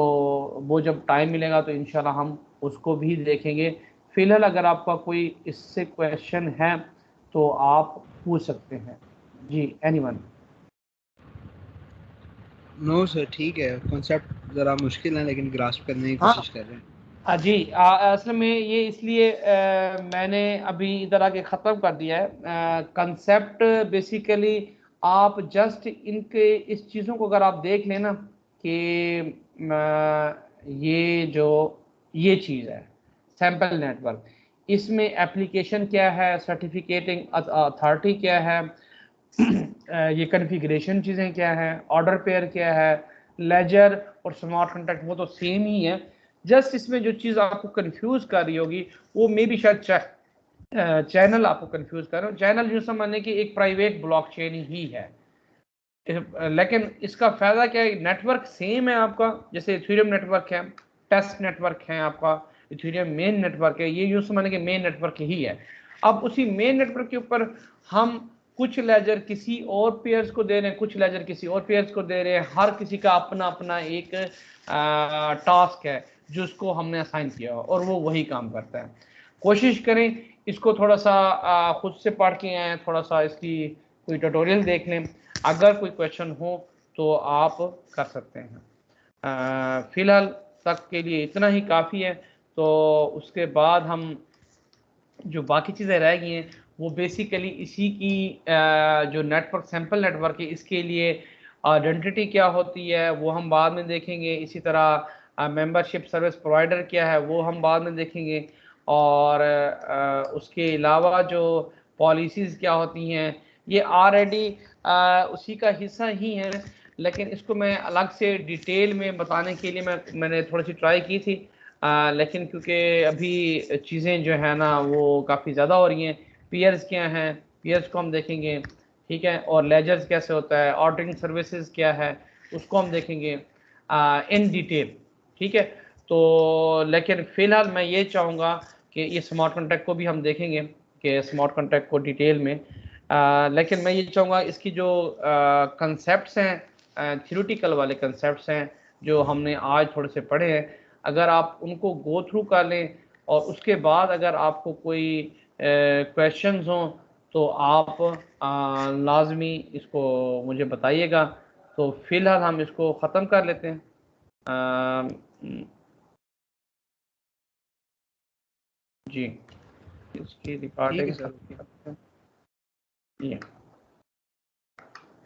वो जब टाइम मिलेगा तो इंशाल्लाह हम उसको भी देखेंगे। फ़िलहाल अगर आपका कोई इससे क्वेश्चन है तो आप पूछ सकते हैं। जी, एनीवन। नो सर, ठीक है, कॉन्सेप्ट ज़रा मुश्किल है लेकिन ग्रास्प करने की हाँ, कोशिश कर रहे हैं। जी, असल में ये इसलिए मैंने अभी इधर आके ख़त्म कर दिया है कंसेप्ट। बेसिकली आप जस्ट इनके इस चीज़ों को अगर आप देख लेना कि ये जो ये चीज़ है सैम्पल नेटवर्क, इसमें एप्लीकेशन क्या है, सर्टिफिकेटिंग अथॉरिटी क्या है, ये कन्फिग्रेशन चीज़ें क्या हैं, ऑर्डर पेयर क्या है, लेजर और स्मार्ट कॉन्ट्रैक्ट वो तो सेम ही है। जस्ट इसमें जो चीज़ आपको कंफ्यूज कर रही होगी वो मे बी शायद चैनल आपको कंफ्यूज कर रहे हो। चैनल यूँ समझने की एक प्राइवेट ब्लॉकचेन ही है, लेकिन इसका फ़ायदा क्या है, नेटवर्क सेम है आपका, जैसे इथेरियम नेटवर्क है, टेस्ट नेटवर्क है आपका, इथेरियम मेन नेटवर्क है, ये यूँ समझने के मेन नेटवर्क ही है। अब उसी मेन नेटवर्क के ऊपर हम कुछ लेजर किसी और पेयर्स को दे रहे हैं, कुछ लेजर किसी और पेयर्स को दे रहे हैं, हर किसी का अपना अपना एक टास्क है जिसको हमने असाइन किया हो और वो वही काम करता है। कोशिश करें इसको थोड़ा सा खुद से पढ़ के आए, थोड़ा सा इसकी कोई ट्यूटोरियल देख लें, अगर कोई क्वेश्चन हो तो आप कर सकते हैं। फ़िलहाल तक के लिए इतना ही काफ़ी है, तो उसके बाद हम जो बाकी चीज़ें रह गई हैं वो बेसिकली इसी की जो नेटवर्क सैम्पल नेटवर्क है इसके लिए आइडेंटिटी क्या होती है वो हम बाद में देखेंगे। इसी तरह मेंबरशिप सर्विस प्रोवाइडर क्या है वो हम बाद में देखेंगे, और उसके अलावा जो पॉलिसीज़ क्या होती हैं ये ऑलरेडी उसी का हिस्सा ही है, लेकिन इसको मैं अलग से डिटेल में बताने के लिए मैंने थोड़ी सी ट्राई की थी, लेकिन क्योंकि अभी चीज़ें जो है ना वो काफ़ी ज़्यादा हो रही हैं। पीयर्स क्या हैं, पीयर्स को हम देखेंगे, ठीक है, और लेजर्स कैसे होता है, ऑर्डरिंग सर्विसेज क्या है उसको हम देखेंगे इन डिटेल, ठीक है। तो लेकिन फ़िलहाल मैं ये चाहूँगा कि ये स्मार्ट कॉन्ट्रैक्ट को भी हम देखेंगे कि स्मार्ट कॉन्ट्रैक्ट को डिटेल में, लेकिन मैं ये चाहूँगा इसकी जो कंसेप्ट्स हैं, थ्योरेटिकल वाले कंसेप्ट्स हैं, जो हमने आज थोड़े से पढ़े हैं, अगर आप उनको गो थ्रू कर लें और उसके बाद अगर आपको कोई क्वेश्चंस हों तो आप लाजमी इसको मुझे बताइएगा। तो फिलहाल हम इसको ख़त्म कर लेते हैं। जी, इसकी ठीक रिकॉर्डिंग है सर। खत्म।